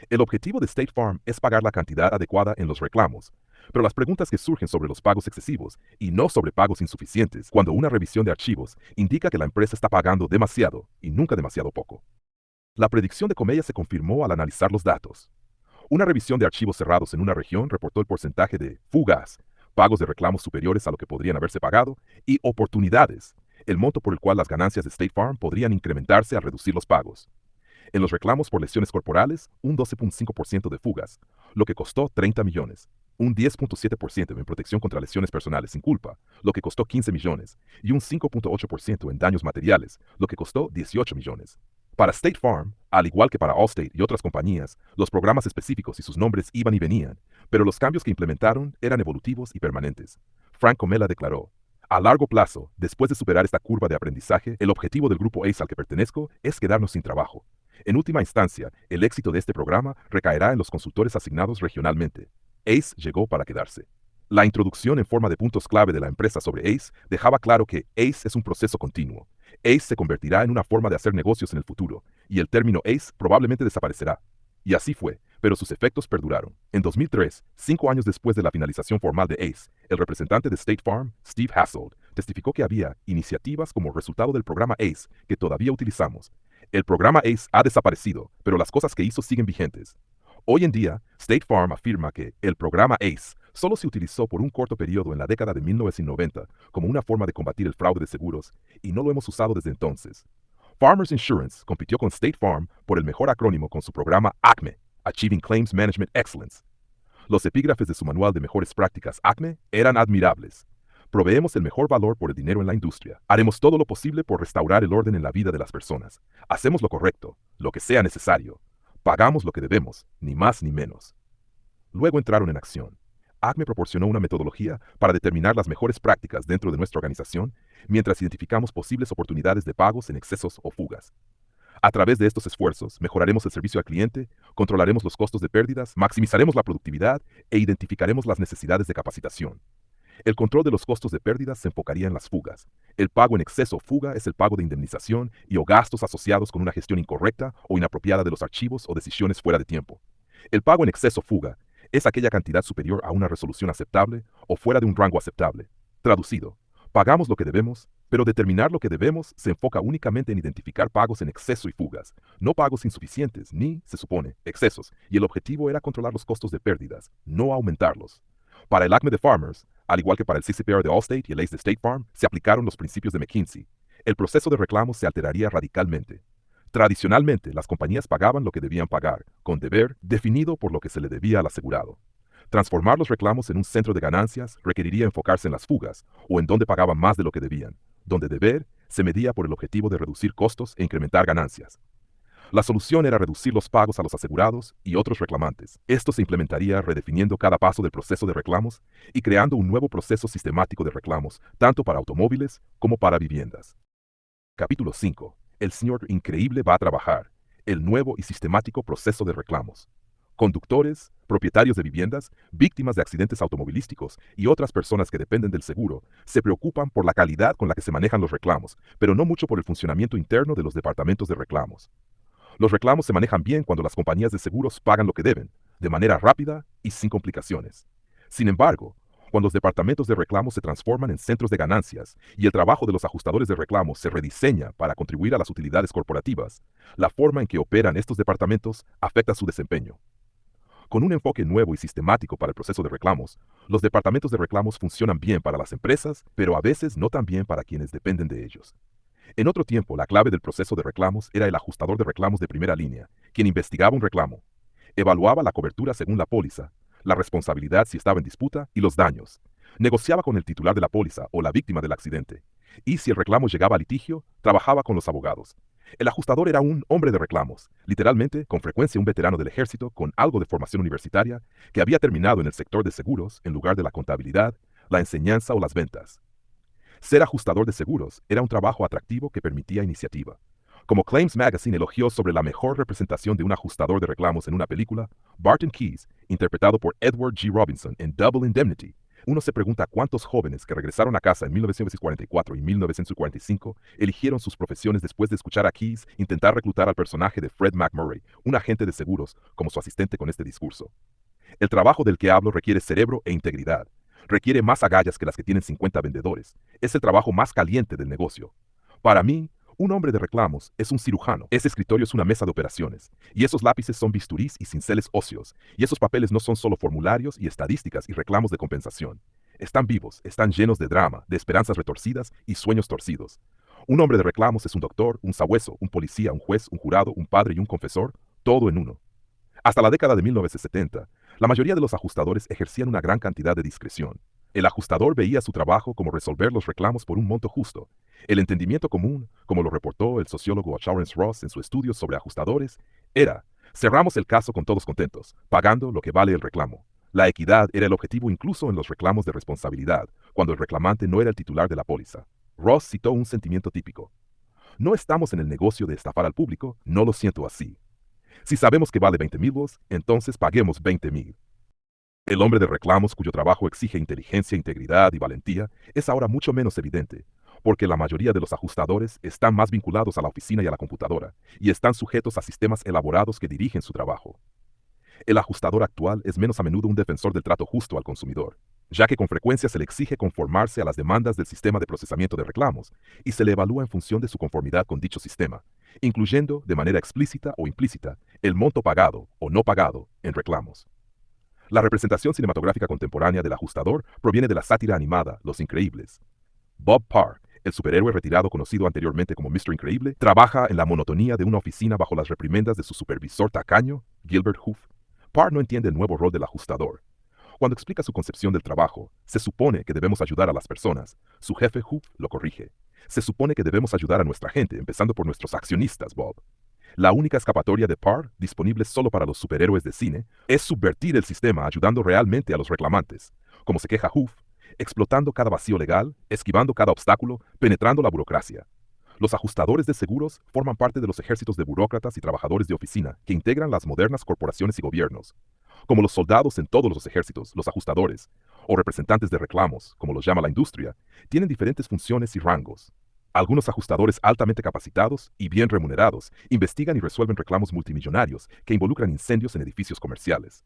El objetivo de State Farm es pagar la cantidad adecuada en los reclamos, pero las preguntas que surgen sobre los pagos excesivos y no sobre pagos insuficientes cuando una revisión de archivos indica que la empresa está pagando demasiado y nunca demasiado poco. La predicción de Comella se confirmó al analizar los datos. Una revisión de archivos cerrados en una región reportó el porcentaje de fugas, pagos de reclamos superiores a lo que podrían haberse pagado, y oportunidades, el monto por el cual las ganancias de State Farm podrían incrementarse al reducir los pagos. En los reclamos por lesiones corporales, un 12.5% de fugas, lo que costó 30 millones. Un 10.7% en protección contra lesiones personales sin culpa, lo que costó 15 millones. Y un 5.8% en daños materiales, lo que costó 18 millones. Para State Farm, al igual que para Allstate y otras compañías, los programas específicos y sus nombres iban y venían, pero los cambios que implementaron eran evolutivos y permanentes. Frank Comella declaró: a largo plazo, después de superar esta curva de aprendizaje, el objetivo del grupo ACE al que pertenezco es quedarnos sin trabajo. En última instancia, el éxito de este programa recaerá en los consultores asignados regionalmente. ACE llegó para quedarse. La introducción en forma de puntos clave de la empresa sobre ACE dejaba claro que ACE es un proceso continuo. ACE se convertirá en una forma de hacer negocios en el futuro, y el término ACE probablemente desaparecerá. Y así fue, pero sus efectos perduraron. En 2003, 5 años después de la finalización formal de ACE, el representante de State Farm, Steve Hassold, testificó que había iniciativas como resultado del programa ACE que todavía utilizamos. El programa ACE ha desaparecido, pero las cosas que hizo siguen vigentes. Hoy en día, State Farm afirma que el programa ACE solo se utilizó por un corto periodo en la década de 1990 como una forma de combatir el fraude de seguros y no lo hemos usado desde entonces. Farmers Insurance compitió con State Farm por el mejor acrónimo con su programa ACME, Achieving Claims Management Excellence. Los epígrafes de su manual de mejores prácticas ACME eran admirables. Proveemos el mejor valor por el dinero en la industria. Haremos todo lo posible por restaurar el orden en la vida de las personas. Hacemos lo correcto, lo que sea necesario. Pagamos lo que debemos, ni más ni menos. Luego entraron en acción. ACME proporcionó una metodología para determinar las mejores prácticas dentro de nuestra organización mientras identificamos posibles oportunidades de pagos en excesos o fugas. A través de estos esfuerzos, mejoraremos el servicio al cliente, controlaremos los costos de pérdidas, maximizaremos la productividad e identificaremos las necesidades de capacitación. El control de los costos de pérdidas se enfocaría en las fugas. El pago en exceso o fuga es el pago de indemnización y o gastos asociados con una gestión incorrecta o inapropiada de los archivos o decisiones fuera de tiempo. El pago en exceso o fuga es aquella cantidad superior a una resolución aceptable o fuera de un rango aceptable. Traducido, pagamos lo que debemos, pero determinar lo que debemos se enfoca únicamente en identificar pagos en exceso y fugas, no pagos insuficientes ni, se supone, excesos, y el objetivo era controlar los costos de pérdidas, no aumentarlos. Para el ACME de Farmers, al igual que para el CCPR de Allstate y el ACE de State Farm, se aplicaron los principios de McKinsey. El proceso de reclamos se alteraría radicalmente. Tradicionalmente, las compañías pagaban lo que debían pagar, con deber definido por lo que se le debía al asegurado. Transformar los reclamos en un centro de ganancias requeriría enfocarse en las fugas o en donde pagaban más de lo que debían, donde deber se medía por el objetivo de reducir costos e incrementar ganancias. La solución era reducir los pagos a los asegurados y otros reclamantes. Esto se implementaría redefiniendo cada paso del proceso de reclamos y creando un nuevo proceso sistemático de reclamos, tanto para automóviles como para viviendas. Capítulo 5. El señor increíble va a trabajar. El nuevo y sistemático proceso de reclamos. Conductores, propietarios de viviendas, víctimas de accidentes automovilísticos y otras personas que dependen del seguro se preocupan por la calidad con la que se manejan los reclamos, pero no mucho por el funcionamiento interno de los departamentos de reclamos. Los reclamos se manejan bien cuando las compañías de seguros pagan lo que deben, de manera rápida y sin complicaciones. Sin embargo, cuando los departamentos de reclamos se transforman en centros de ganancias y el trabajo de los ajustadores de reclamos se rediseña para contribuir a las utilidades corporativas, la forma en que operan estos departamentos afecta su desempeño. Con un enfoque nuevo y sistemático para el proceso de reclamos, los departamentos de reclamos funcionan bien para las empresas, pero a veces no tan bien para quienes dependen de ellos. En otro tiempo, la clave del proceso de reclamos era el ajustador de reclamos de primera línea, quien investigaba un reclamo, evaluaba la cobertura según la póliza, la responsabilidad si estaba en disputa y los daños. Negociaba con el titular de la póliza o la víctima del accidente. Y si el reclamo llegaba a litigio, trabajaba con los abogados. El ajustador era un hombre de reclamos, literalmente, con frecuencia un veterano del ejército con algo de formación universitaria que había terminado en el sector de seguros en lugar de la contabilidad, la enseñanza o las ventas. Ser ajustador de seguros era un trabajo atractivo que permitía iniciativa. Como Claims Magazine elogió sobre la mejor representación de un ajustador de reclamos en una película, Barton Keyes, interpretado por Edward G. Robinson en Double Indemnity, uno se pregunta cuántos jóvenes que regresaron a casa en 1944 y 1945 eligieron sus profesiones después de escuchar a Keyes intentar reclutar al personaje de Fred McMurray, un agente de seguros, como su asistente con este discurso. El trabajo del que hablo requiere cerebro e integridad. Requiere más agallas que las que tienen 50 vendedores. Es el trabajo más caliente del negocio. Para mí, un hombre de reclamos es un cirujano. Ese escritorio es una mesa de operaciones. Y esos lápices son bisturís y cinceles óseos. Y esos papeles no son solo formularios y estadísticas y reclamos de compensación. Están vivos, están llenos de drama, de esperanzas retorcidas y sueños torcidos. Un hombre de reclamos es un doctor, un sabueso, un policía, un juez, un jurado, un padre y un confesor, todo en uno. Hasta la década de 1970, la mayoría de los ajustadores ejercían una gran cantidad de discreción. El ajustador veía su trabajo como resolver los reclamos por un monto justo. El entendimiento común, como lo reportó el sociólogo Lawrence Ross en su estudio sobre ajustadores, era: cerramos el caso con todos contentos, pagando lo que vale el reclamo. La equidad era el objetivo incluso en los reclamos de responsabilidad, cuando el reclamante no era el titular de la póliza. Ross citó un sentimiento típico: no estamos en el negocio de estafar al público, no lo siento así. Si sabemos que vale 20,000 votos, entonces paguemos 20,000. El hombre de reclamos cuyo trabajo exige inteligencia, integridad y valentía es ahora mucho menos evidente, porque la mayoría de los ajustadores están más vinculados a la oficina y a la computadora, y están sujetos a sistemas elaborados que dirigen su trabajo. El ajustador actual es menos a menudo un defensor del trato justo al consumidor, ya que con frecuencia se le exige conformarse a las demandas del sistema de procesamiento de reclamos y se le evalúa en función de su conformidad con dicho sistema, incluyendo de manera explícita o implícita el monto pagado o no pagado en reclamos. La representación cinematográfica contemporánea del ajustador proviene de la sátira animada Los Increíbles. Bob Parr, el superhéroe retirado conocido anteriormente como Mr. Increíble, trabaja en la monotonía de una oficina bajo las reprimendas de su supervisor tacaño, Gilbert Hoof. Parr no entiende el nuevo rol del ajustador. Cuando explica su concepción del trabajo, se supone que debemos ayudar a las personas. Su jefe Hoof lo corrige. Se supone que debemos ayudar a nuestra gente, empezando por nuestros accionistas, Bob. La única escapatoria de Parr, disponible solo para los superhéroes de cine, es subvertir el sistema ayudando realmente a los reclamantes, como se queja Hoof, explotando cada vacío legal, esquivando cada obstáculo, penetrando la burocracia. Los ajustadores de seguros forman parte de los ejércitos de burócratas y trabajadores de oficina que integran las modernas corporaciones y gobiernos. Como los soldados en todos los ejércitos, los ajustadores, o representantes de reclamos, como los llama la industria, tienen diferentes funciones y rangos. Algunos ajustadores altamente capacitados y bien remunerados investigan y resuelven reclamos multimillonarios que involucran incendios en edificios comerciales.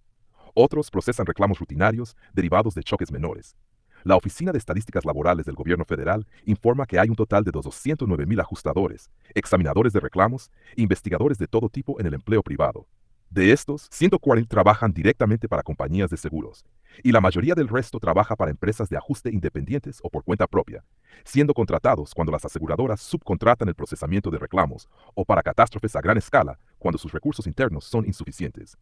Otros procesan reclamos rutinarios derivados de choques menores. La Oficina de Estadísticas Laborales del Gobierno Federal informa que hay un total de 209,000 ajustadores, examinadores de reclamos e investigadores de todo tipo en el empleo privado. De estos, 140 trabajan directamente para compañías de seguros, y la mayoría del resto trabaja para empresas de ajuste independientes o por cuenta propia, siendo contratados cuando las aseguradoras subcontratan el procesamiento de reclamos o para catástrofes a gran escala cuando sus recursos internos son insuficientes.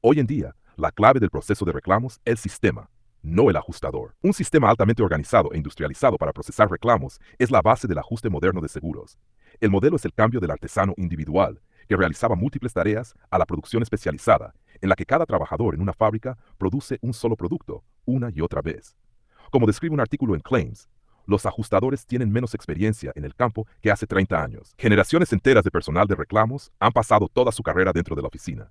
Hoy en día, la clave del proceso de reclamos es el sistema, no el ajustador. Un sistema altamente organizado e industrializado para procesar reclamos es la base del ajuste moderno de seguros. El modelo es el cambio del artesano individual, que realizaba múltiples tareas, a la producción especializada, en la que cada trabajador en una fábrica produce un solo producto, una y otra vez. Como describe un artículo en Claims, los ajustadores tienen menos experiencia en el campo que hace 30 años. Generaciones enteras de personal de reclamos han pasado toda su carrera dentro de la oficina.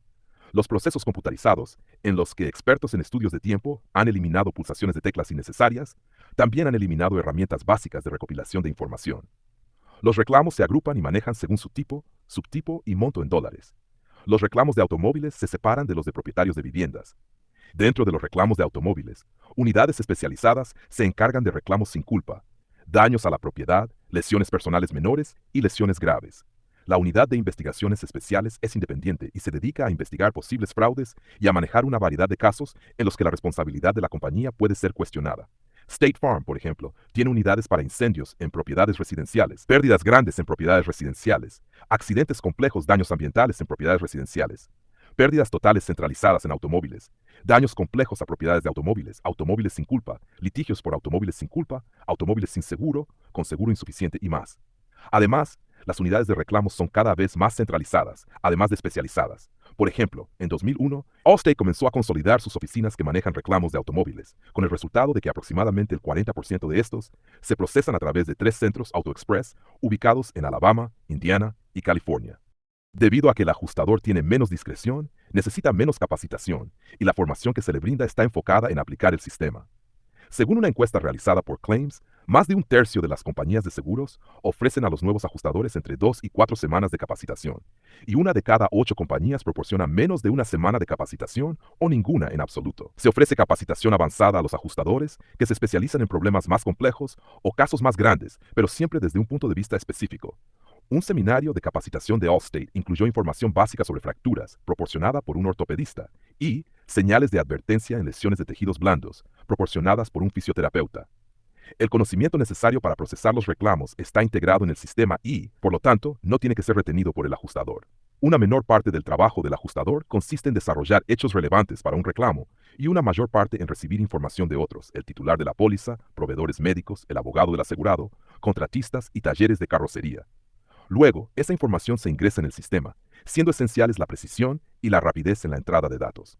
Los procesos computarizados, en los que expertos en estudios de tiempo han eliminado pulsaciones de teclas innecesarias, también han eliminado herramientas básicas de recopilación de información. Los reclamos se agrupan y manejan según su tipo, subtipo y monto en dólares. Los reclamos de automóviles se separan de los de propietarios de viviendas. Dentro de los reclamos de automóviles, unidades especializadas se encargan de reclamos sin culpa, daños a la propiedad, lesiones personales menores y lesiones graves. La unidad de investigaciones especiales es independiente y se dedica a investigar posibles fraudes y a manejar una variedad de casos en los que la responsabilidad de la compañía puede ser cuestionada. State Farm, por ejemplo, tiene unidades para incendios en propiedades residenciales, pérdidas grandes en propiedades residenciales, accidentes complejos, daños ambientales en propiedades residenciales. pérdidas totales centralizadas en automóviles, daños complejos a propiedades de automóviles, automóviles sin culpa, litigios por automóviles sin culpa, automóviles sin seguro, con seguro insuficiente y más. Además, las unidades de reclamos son cada vez más centralizadas, además de especializadas. Por ejemplo, en 2001, Allstate comenzó a consolidar sus oficinas que manejan reclamos de automóviles, con el resultado de que aproximadamente el 40% de estos se procesan a través de 3 centros Auto Express ubicados en Alabama, Indiana y California. Debido a que el ajustador tiene menos discreción, necesita menos capacitación, y la formación que se le brinda está enfocada en aplicar el sistema. Según una encuesta realizada por Claims, más de un tercio de las compañías de seguros ofrecen a los nuevos ajustadores entre 2 y 4 semanas de capacitación, y una de cada 8 compañías proporciona menos de una semana de capacitación o ninguna en absoluto. Se ofrece capacitación avanzada a los ajustadores que se especializan en problemas más complejos o casos más grandes, pero siempre desde un punto de vista específico. Un seminario de capacitación de Allstate incluyó información básica sobre fracturas, proporcionada por un ortopedista, y señales de advertencia en lesiones de tejidos blandos, proporcionadas por un fisioterapeuta. El conocimiento necesario para procesar los reclamos está integrado en el sistema y, por lo tanto, no tiene que ser retenido por el ajustador. Una menor parte del trabajo del ajustador consiste en desarrollar hechos relevantes para un reclamo y una mayor parte en recibir información de otros, el titular de la póliza, proveedores médicos, el abogado del asegurado, contratistas y talleres de carrocería. Luego, esa información se ingresa en el sistema, siendo esenciales la precisión y la rapidez en la entrada de datos.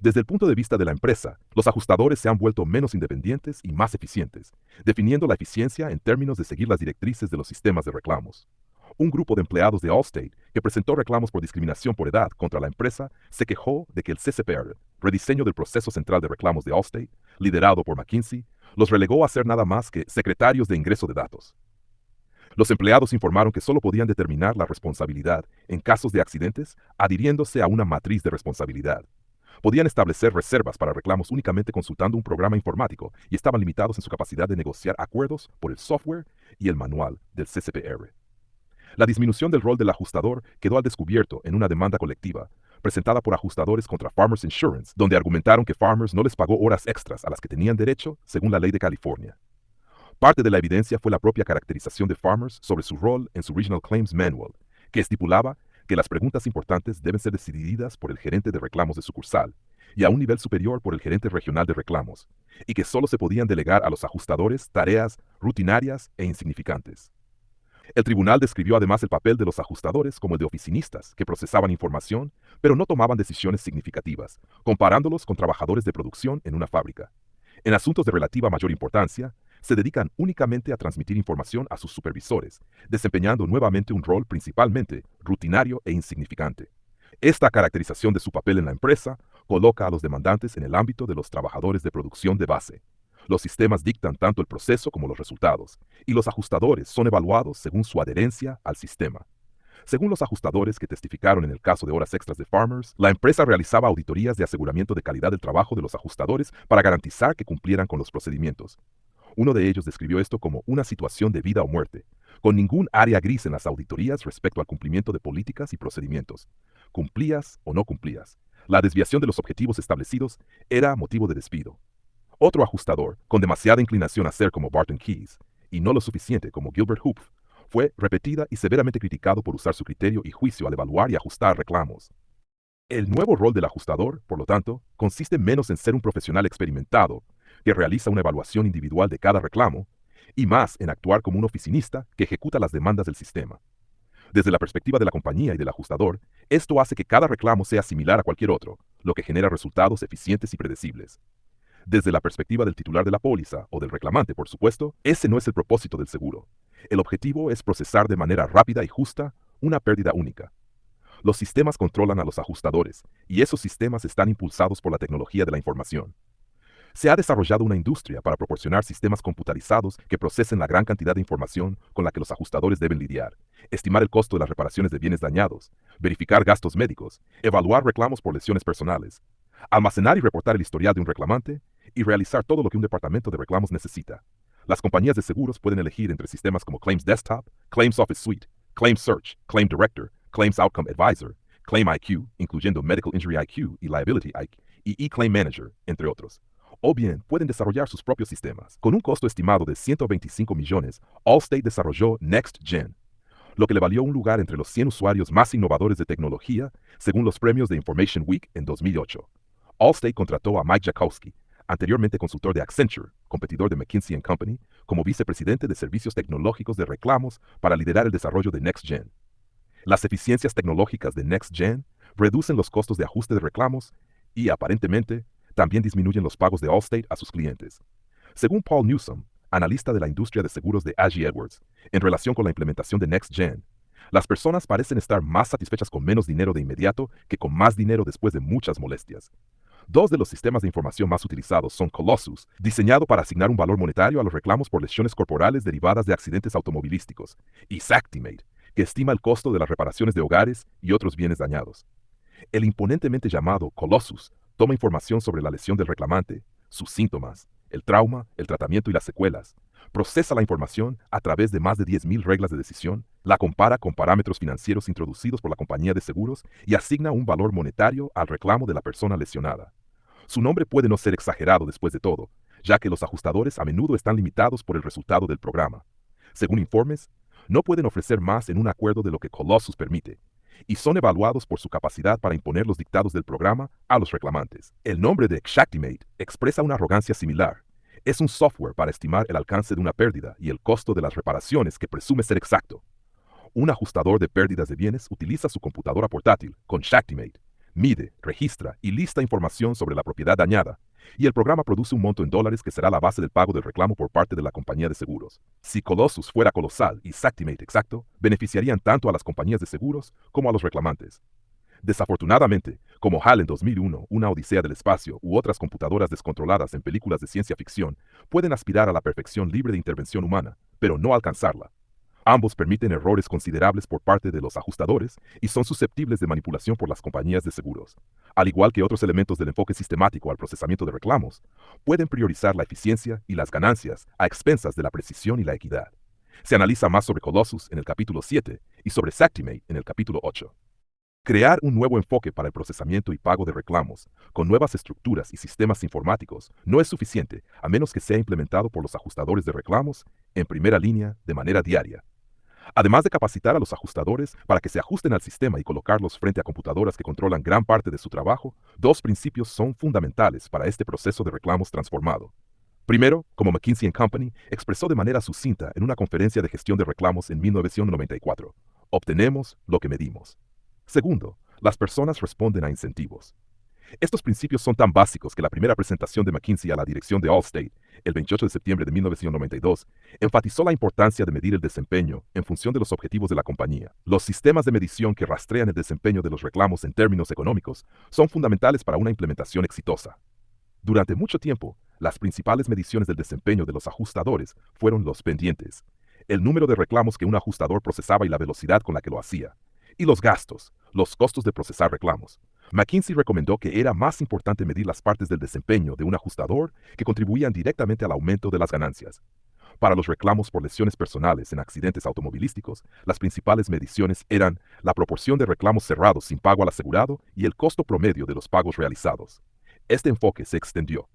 Desde el punto de vista de la empresa, los ajustadores se han vuelto menos independientes y más eficientes, definiendo la eficiencia en términos de seguir las directrices de los sistemas de reclamos. Un grupo de empleados de Allstate que presentó reclamos por discriminación por edad contra la empresa se quejó de que el CCPR, rediseño del proceso central de reclamos de Allstate, liderado por McKinsey, los relegó a ser nada más que secretarios de ingreso de datos. Los empleados informaron que solo podían determinar la responsabilidad en casos de accidentes adhiriéndose a una matriz de responsabilidad. Podían establecer reservas para reclamos únicamente consultando un programa informático y estaban limitados en su capacidad de negociar acuerdos por el software y el manual del CCPR. La disminución del rol del ajustador quedó al descubierto en una demanda colectiva presentada por ajustadores contra Farmers Insurance, donde argumentaron que Farmers no les pagó horas extras a las que tenían derecho según la ley de California. Parte de la evidencia fue la propia caracterización de Farmers sobre su rol en su Regional Claims Manual, que estipulaba que las preguntas importantes deben ser decididas por el gerente de reclamos de sucursal y a un nivel superior por el gerente regional de reclamos, y que solo se podían delegar a los ajustadores tareas rutinarias e insignificantes. El tribunal describió además el papel de los ajustadores como el de oficinistas que procesaban información, pero no tomaban decisiones significativas, comparándolos con trabajadores de producción en una fábrica. En asuntos de relativa mayor importancia, se dedican únicamente a transmitir información a sus supervisores, desempeñando nuevamente un rol principalmente rutinario e insignificante. Esta caracterización de su papel en la empresa coloca a los demandantes en el ámbito de los trabajadores de producción de base. Los sistemas dictan tanto el proceso como los resultados, y los ajustadores son evaluados según su adherencia al sistema. Según los ajustadores que testificaron en el caso de horas extras de Farmers, la empresa realizaba auditorías de aseguramiento de calidad del trabajo de los ajustadores para garantizar que cumplieran con los procedimientos. Uno de ellos describió esto como una situación de vida o muerte, con ningún área gris en las auditorías respecto al cumplimiento de políticas y procedimientos. Cumplías o no cumplías. La desviación de los objetivos establecidos era motivo de despido. Otro ajustador, con demasiada inclinación a ser como Barton Keyes, y no lo suficiente como Gilbert Hupf, fue repetida y severamente criticado por usar su criterio y juicio al evaluar y ajustar reclamos. El nuevo rol del ajustador, por lo tanto, consiste menos en ser un profesional experimentado, que realiza una evaluación individual de cada reclamo, y más en actuar como un oficinista que ejecuta las demandas del sistema. Desde la perspectiva de la compañía y del ajustador, esto hace que cada reclamo sea similar a cualquier otro, lo que genera resultados eficientes y predecibles. Desde la perspectiva del titular de la póliza o del reclamante, por supuesto, ese no es el propósito del seguro. El objetivo es procesar de manera rápida y justa una pérdida única. Los sistemas controlan a los ajustadores, y esos sistemas están impulsados por la tecnología de la información. Se ha desarrollado una industria para proporcionar sistemas computarizados que procesen la gran cantidad de información con la que los ajustadores deben lidiar, estimar el costo de las reparaciones de bienes dañados, verificar gastos médicos, evaluar reclamos por lesiones personales, almacenar y reportar el historial de un reclamante y realizar todo lo que un departamento de reclamos necesita. Las compañías de seguros pueden elegir entre sistemas como Claims Desktop, Claims Office Suite, Claims Search, Claim Director, Claims Outcome Advisor, Claim IQ, incluyendo Medical Injury IQ y Liability IQ, y eClaim Manager, entre otros. O bien pueden desarrollar sus propios sistemas. Con un costo estimado de $125 millones, Allstate desarrolló NextGen. lo que le valió un lugar entre los 100 usuarios más innovadores de tecnología, según los premios de Information Week en 2008. Allstate contrató a Mike Jakowski, anteriormente consultor de Accenture, competidor de McKinsey & Company, como vicepresidente de servicios tecnológicos de reclamos para liderar el desarrollo de NextGen. Las eficiencias tecnológicas de NextGen reducen los costos de ajuste de reclamos y, aparentemente, también disminuyen los pagos de Allstate a sus clientes. Según Paul Newsome, analista de la industria de seguros de AG Edwards, en relación con la implementación de NextGen, las personas parecen estar más satisfechas con menos dinero de inmediato que con más dinero después de muchas molestias. Dos de los sistemas de información más utilizados son Colossus, diseñado para asignar un valor monetario a los reclamos por lesiones corporales derivadas de accidentes automovilísticos, y Xactimate, que estima el costo de las reparaciones de hogares y otros bienes dañados. El imponentemente llamado Colossus toma información sobre la lesión del reclamante, sus síntomas, el trauma, el tratamiento y las secuelas, procesa la información a través de más de 10.000 reglas de decisión, la compara con parámetros financieros introducidos por la compañía de seguros y asigna un valor monetario al reclamo de la persona lesionada. Su nombre puede no ser exagerado después de todo, ya que los ajustadores a menudo están limitados por el resultado del programa. Según informes, no pueden ofrecer más en un acuerdo de lo que Colossus permite, y son evaluados por su capacidad para imponer los dictados del programa a los reclamantes. El nombre de Xactimate expresa una arrogancia similar. Es un software para estimar el alcance de una pérdida y el costo de las reparaciones que presume ser exacto. Un ajustador de pérdidas de bienes utiliza su computadora portátil con Xactimate, mide, registra y lista información sobre la propiedad dañada, y el programa produce un monto en dólares que será la base del pago del reclamo por parte de la compañía de seguros. Si Colossus fuera colosal y Xactimate exacto, beneficiarían tanto a las compañías de seguros como a los reclamantes. Desafortunadamente, como HAL en 2001, Una Odisea del Espacio u otras computadoras descontroladas en películas de ciencia ficción, pueden aspirar a la perfección libre de intervención humana, pero no alcanzarla. Ambos permiten errores considerables por parte de los ajustadores y son susceptibles de manipulación por las compañías de seguros. Al igual que otros elementos del enfoque sistemático al procesamiento de reclamos, pueden priorizar la eficiencia y las ganancias a expensas de la precisión y la equidad. Se analiza más sobre Colossus en el capítulo 7 y sobre Xactimate en el capítulo 8. Crear un nuevo enfoque para el procesamiento y pago de reclamos, con nuevas estructuras y sistemas informáticos, no es suficiente a menos que sea implementado por los ajustadores de reclamos en primera línea de manera diaria. Además de capacitar a los ajustadores para que se ajusten al sistema y colocarlos frente a computadoras que controlan gran parte de su trabajo, dos principios son fundamentales para este proceso de reclamos transformado. Primero, como McKinsey & Company expresó de manera sucinta en una conferencia de gestión de reclamos en 1994, obtenemos lo que medimos. Segundo, las personas responden a incentivos. Estos principios son tan básicos que la primera presentación de McKinsey a la dirección de Allstate, el 28 de septiembre de 1992, enfatizó la importancia de medir el desempeño en función de los objetivos de la compañía. Los sistemas de medición que rastrean el desempeño de los reclamos en términos económicos son fundamentales para una implementación exitosa. Durante mucho tiempo, las principales mediciones del desempeño de los ajustadores fueron los pendientes, el número de reclamos que un ajustador procesaba y la velocidad con la que lo hacía, y los gastos, los costos de procesar reclamos. McKinsey recomendó que era más importante medir las partes del desempeño de un ajustador que contribuían directamente al aumento de las ganancias. Para los reclamos por lesiones personales en accidentes automovilísticos, las principales mediciones eran la proporción de reclamos cerrados sin pago al asegurado y el costo promedio de los pagos realizados. Este enfoque se extendió.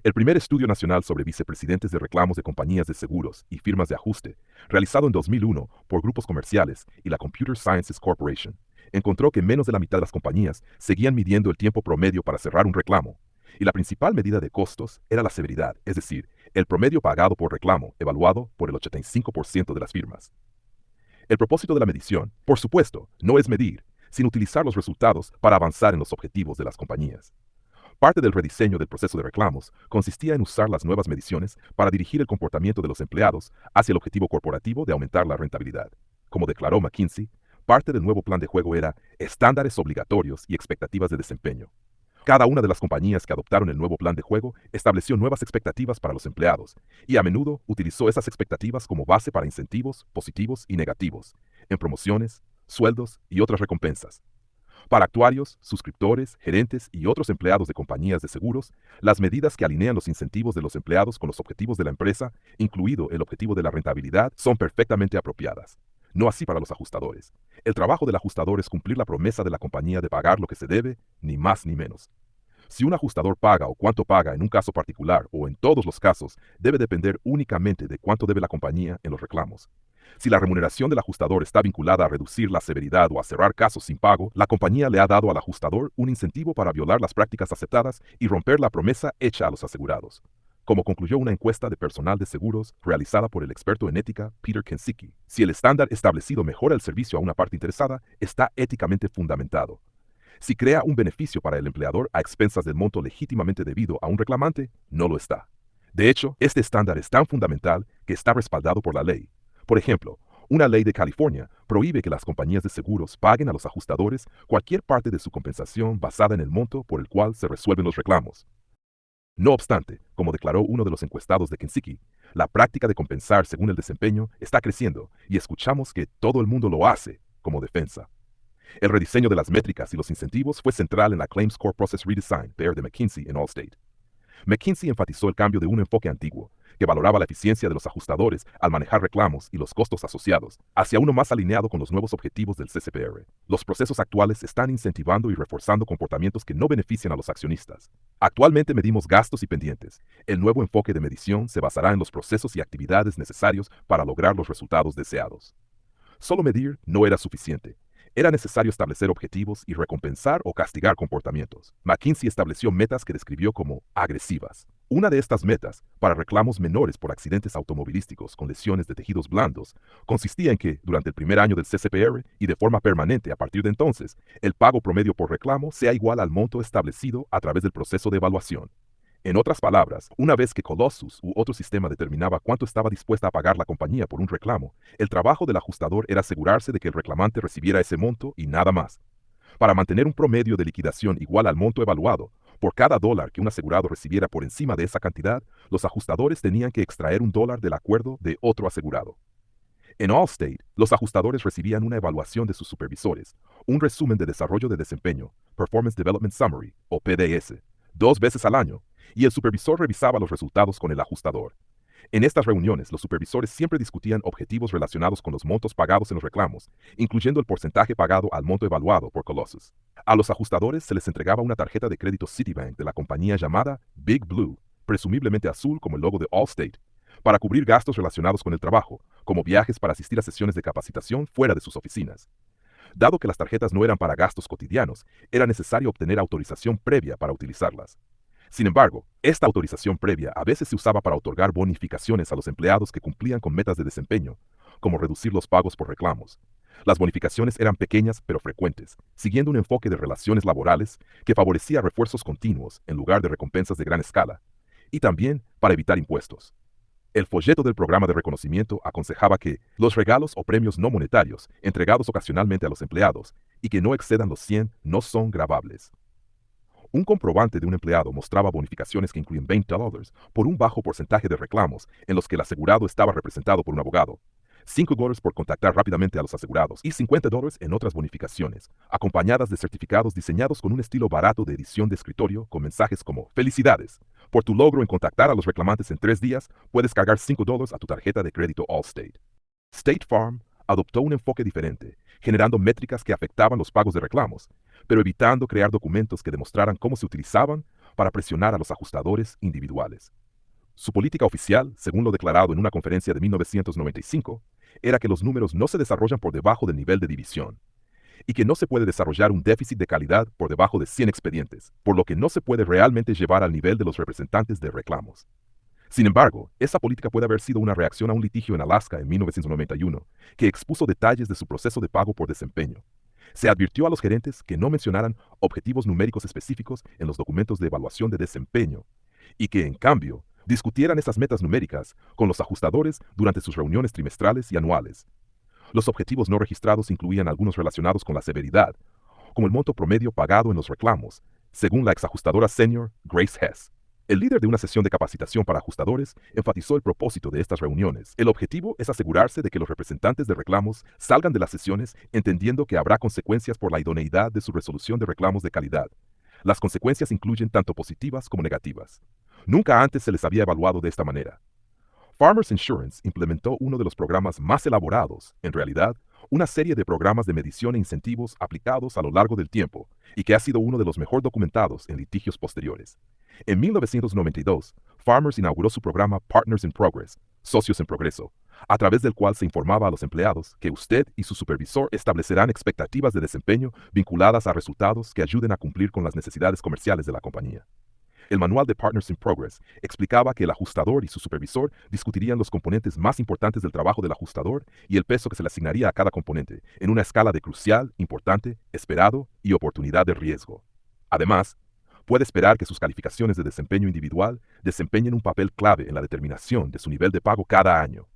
El primer estudio nacional sobre vicepresidentes de reclamos de compañías de seguros y firmas de ajuste, realizado en 2001 por grupos comerciales y la Computer Sciences Corporation, encontró que menos de la mitad de las compañías seguían midiendo el tiempo promedio para cerrar un reclamo, y la principal medida de costos era la severidad, es decir, el promedio pagado por reclamo, evaluado por el 85% de las firmas. El propósito de la medición, por supuesto, no es medir, sino utilizar los resultados para avanzar en los objetivos de las compañías. Parte del rediseño del proceso de reclamos consistía en usar las nuevas mediciones para dirigir el comportamiento de los empleados hacia el objetivo corporativo de aumentar la rentabilidad. Como declaró McKinsey, parte del nuevo plan de juego era estándares obligatorios y expectativas de desempeño. Cada una de las compañías que adoptaron el nuevo plan de juego estableció nuevas expectativas para los empleados y a menudo utilizó esas expectativas como base para incentivos positivos y negativos, en promociones, sueldos y otras recompensas. Para actuarios, suscriptores, gerentes y otros empleados de compañías de seguros, las medidas que alinean los incentivos de los empleados con los objetivos de la empresa, incluido el objetivo de la rentabilidad, son perfectamente apropiadas. No así para los ajustadores. El trabajo del ajustador es cumplir la promesa de la compañía de pagar lo que se debe, ni más ni menos. Si un ajustador paga o cuánto paga en un caso particular o en todos los casos, debe depender únicamente de cuánto debe la compañía en los reclamos. Si la remuneración del ajustador está vinculada a reducir la severidad o a cerrar casos sin pago, la compañía le ha dado al ajustador un incentivo para violar las prácticas aceptadas y romper la promesa hecha a los asegurados. Como concluyó una encuesta de personal de seguros realizada por el experto en ética Peter Kensicki, si el estándar establecido mejora el servicio a una parte interesada, está éticamente fundamentado. Si crea un beneficio para el empleador a expensas del monto legítimamente debido a un reclamante, no lo está. De hecho, este estándar es tan fundamental que está respaldado por la ley. Por ejemplo, una ley de California prohíbe que las compañías de seguros paguen a los ajustadores cualquier parte de su compensación basada en el monto por el cual se resuelven los reclamos. No obstante, como declaró uno de los encuestados de Kensicki, la práctica de compensar según el desempeño está creciendo y escuchamos que todo el mundo lo hace como defensa. El rediseño de las métricas y los incentivos fue central en la Claims Core Process Redesign PR de McKinsey en Allstate. McKinsey enfatizó el cambio de un enfoque antiguo, que valoraba la eficiencia de los ajustadores al manejar reclamos y los costos asociados, hacia uno más alineado con los nuevos objetivos del CCPR. Los procesos actuales están incentivando y reforzando comportamientos que no benefician a los accionistas. Actualmente medimos gastos y pendientes. El nuevo enfoque de medición se basará en los procesos y actividades necesarios para lograr los resultados deseados. Solo medir no era suficiente. Era necesario establecer objetivos y recompensar o castigar comportamientos. McKinsey estableció metas que describió como agresivas. Una de estas metas, para reclamos menores por accidentes automovilísticos con lesiones de tejidos blandos, consistía en que, durante el primer año del CCPR y de forma permanente a partir de entonces, el pago promedio por reclamo sea igual al monto establecido a través del proceso de evaluación. En otras palabras, una vez que Colossus u otro sistema determinaba cuánto estaba dispuesta a pagar la compañía por un reclamo, el trabajo del ajustador era asegurarse de que el reclamante recibiera ese monto y nada más. Para mantener un promedio de liquidación igual al monto evaluado, por cada dólar que un asegurado recibiera por encima de esa cantidad, los ajustadores tenían que extraer $1 del acuerdo de otro asegurado. En Allstate, los ajustadores recibían una evaluación de sus supervisores, un resumen de desarrollo de desempeño, Performance Development Summary, o PDS, 2 veces al año, y el supervisor revisaba los resultados con el ajustador. En estas reuniones, los supervisores siempre discutían objetivos relacionados con los montos pagados en los reclamos, incluyendo el porcentaje pagado al monto evaluado por Colossus. A los ajustadores se les entregaba una tarjeta de crédito Citibank de la compañía llamada Big Blue, presumiblemente azul como el logo de Allstate, para cubrir gastos relacionados con el trabajo, como viajes para asistir a sesiones de capacitación fuera de sus oficinas. Dado que las tarjetas no eran para gastos cotidianos, era necesario obtener autorización previa para utilizarlas. Sin embargo, esta autorización previa a veces se usaba para otorgar bonificaciones a los empleados que cumplían con metas de desempeño, como reducir los pagos por reclamos. Las bonificaciones eran pequeñas pero frecuentes, siguiendo un enfoque de relaciones laborales que favorecía refuerzos continuos en lugar de recompensas de gran escala, y también para evitar impuestos. El folleto del programa de reconocimiento aconsejaba que los regalos o premios no monetarios, entregados ocasionalmente a los empleados y que no excedan los 100, no son gravables. Un comprobante de un empleado mostraba bonificaciones que incluyen $20 por un bajo porcentaje de reclamos en los que el asegurado estaba representado por un abogado, $5 por contactar rápidamente a los asegurados y $50 en otras bonificaciones, acompañadas de certificados diseñados con un estilo barato de edición de escritorio con mensajes como «Felicidades! Por tu logro en contactar a los reclamantes en 3 días, puedes cargar $5 a tu tarjeta de crédito Allstate». State Farm adoptó un enfoque diferente, generando métricas que afectaban los pagos de reclamos, pero evitando crear documentos que demostraran cómo se utilizaban para presionar a los ajustadores individuales. Su política oficial, según lo declarado en una conferencia de 1995, era que los números no se desarrollan por debajo del nivel de división, y que no se puede desarrollar un déficit de calidad por debajo de 100 expedientes, por lo que no se puede realmente llevar al nivel de los representantes de reclamos. Sin embargo, esa política puede haber sido una reacción a un litigio en Alaska en 1991, que expuso detalles de su proceso de pago por desempeño. Se advirtió a los gerentes que no mencionaran objetivos numéricos específicos en los documentos de evaluación de desempeño, y que, en cambio, discutieran esas metas numéricas con los ajustadores durante sus reuniones trimestrales y anuales. Los objetivos no registrados incluían algunos relacionados con la severidad, como el monto promedio pagado en los reclamos, según la exajustadora senior Grace Hess. El líder de una sesión de capacitación para ajustadores enfatizó el propósito de estas reuniones. El objetivo es asegurarse de que los representantes de reclamos salgan de las sesiones entendiendo que habrá consecuencias por la idoneidad de su resolución de reclamos de calidad. Las consecuencias incluyen tanto positivas como negativas. Nunca antes se les había evaluado de esta manera. Farmers Insurance implementó uno de los programas más elaborados, en realidad, una serie de programas de medición e incentivos aplicados a lo largo del tiempo y que ha sido uno de los mejor documentados en litigios posteriores. En 1992, Farmers inauguró su programa Partners in Progress, Socios en Progreso, a través del cual se informaba a los empleados que usted y su supervisor establecerán expectativas de desempeño vinculadas a resultados que ayuden a cumplir con las necesidades comerciales de la compañía. El manual de Partners in Progress explicaba que el ajustador y su supervisor discutirían los componentes más importantes del trabajo del ajustador y el peso que se le asignaría a cada componente, en una escala de crucial, importante, esperado y oportunidad de riesgo. Además, puede esperar que sus calificaciones de desempeño individual desempeñen un papel clave en la determinación de su nivel de pago cada año.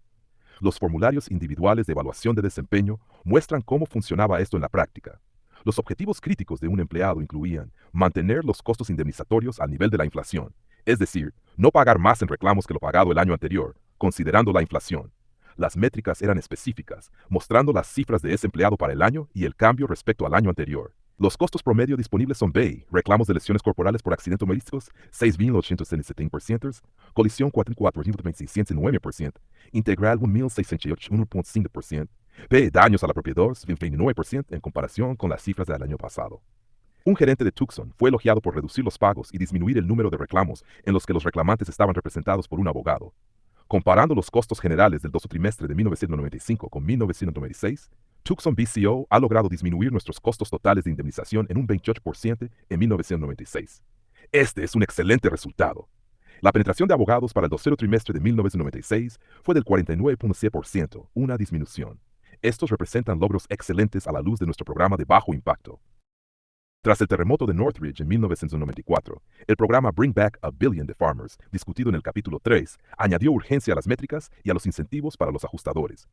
Los formularios individuales de evaluación de desempeño muestran cómo funcionaba esto en la práctica. Los objetivos críticos de un empleado incluían mantener los costos indemnizatorios al nivel de la inflación, es decir, no pagar más en reclamos que lo pagado el año anterior, considerando la inflación. Las métricas eran específicas, mostrando las cifras de ese empleado para el año y el cambio respecto al año anterior. Los costos promedio disponibles son BEI, reclamos de lesiones corporales por accidentes domésticos, 6.877%, colisión 4.426%, integral 1.681.5%, B, daños a la propiedad, 29% en comparación con las cifras del año pasado. Un gerente de Tucson fue elogiado por reducir los pagos y disminuir el número de reclamos en los que los reclamantes estaban representados por un abogado. Comparando los costos generales del 12 trimestre de 1995 con 1996, Tucson BCO ha logrado disminuir nuestros costos totales de indemnización en un 28% en 1996. Este es un excelente resultado. La penetración de abogados para el 12 trimestre de 1996 fue del 49.7%, una disminución. Estos representan logros excelentes a la luz de nuestro programa de bajo impacto. Tras el terremoto de Northridge en 1994, el programa Bring Back a Billion de Farmers, discutido en el capítulo 3, añadió urgencia a las métricas y a los incentivos para los ajustadores.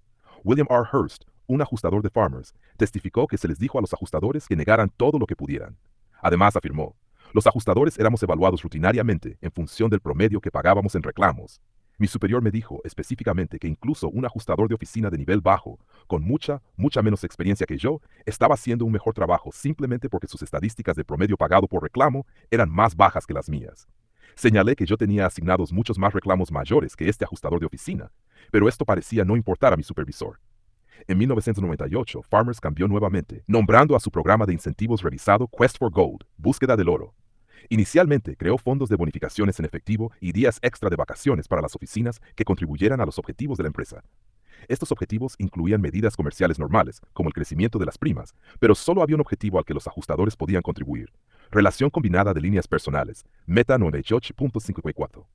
William R. Hurst, un ajustador de Farmers, testificó que se les dijo a los ajustadores que negaran todo lo que pudieran. Además afirmó, los ajustadores éramos evaluados rutinariamente en función del promedio que pagábamos en reclamos. Mi superior me dijo específicamente que incluso un ajustador de oficina de nivel bajo, con mucha menos experiencia que yo, estaba haciendo un mejor trabajo simplemente porque sus estadísticas de promedio pagado por reclamo eran más bajas que las mías. Señalé que yo tenía asignados muchos más reclamos mayores que este ajustador de oficina, pero esto parecía no importar a mi supervisor. En 1998, Farmers cambió nuevamente, nombrando a su programa de incentivos revisado Quest for Gold, búsqueda del oro. Inicialmente creó fondos de bonificaciones en efectivo y días extra de vacaciones para las oficinas que contribuyeran a los objetivos de la empresa. Estos objetivos incluían medidas comerciales normales, como el crecimiento de las primas, pero solo había un objetivo al que los ajustadores podían contribuir: relación combinada de líneas personales, meta 98.54.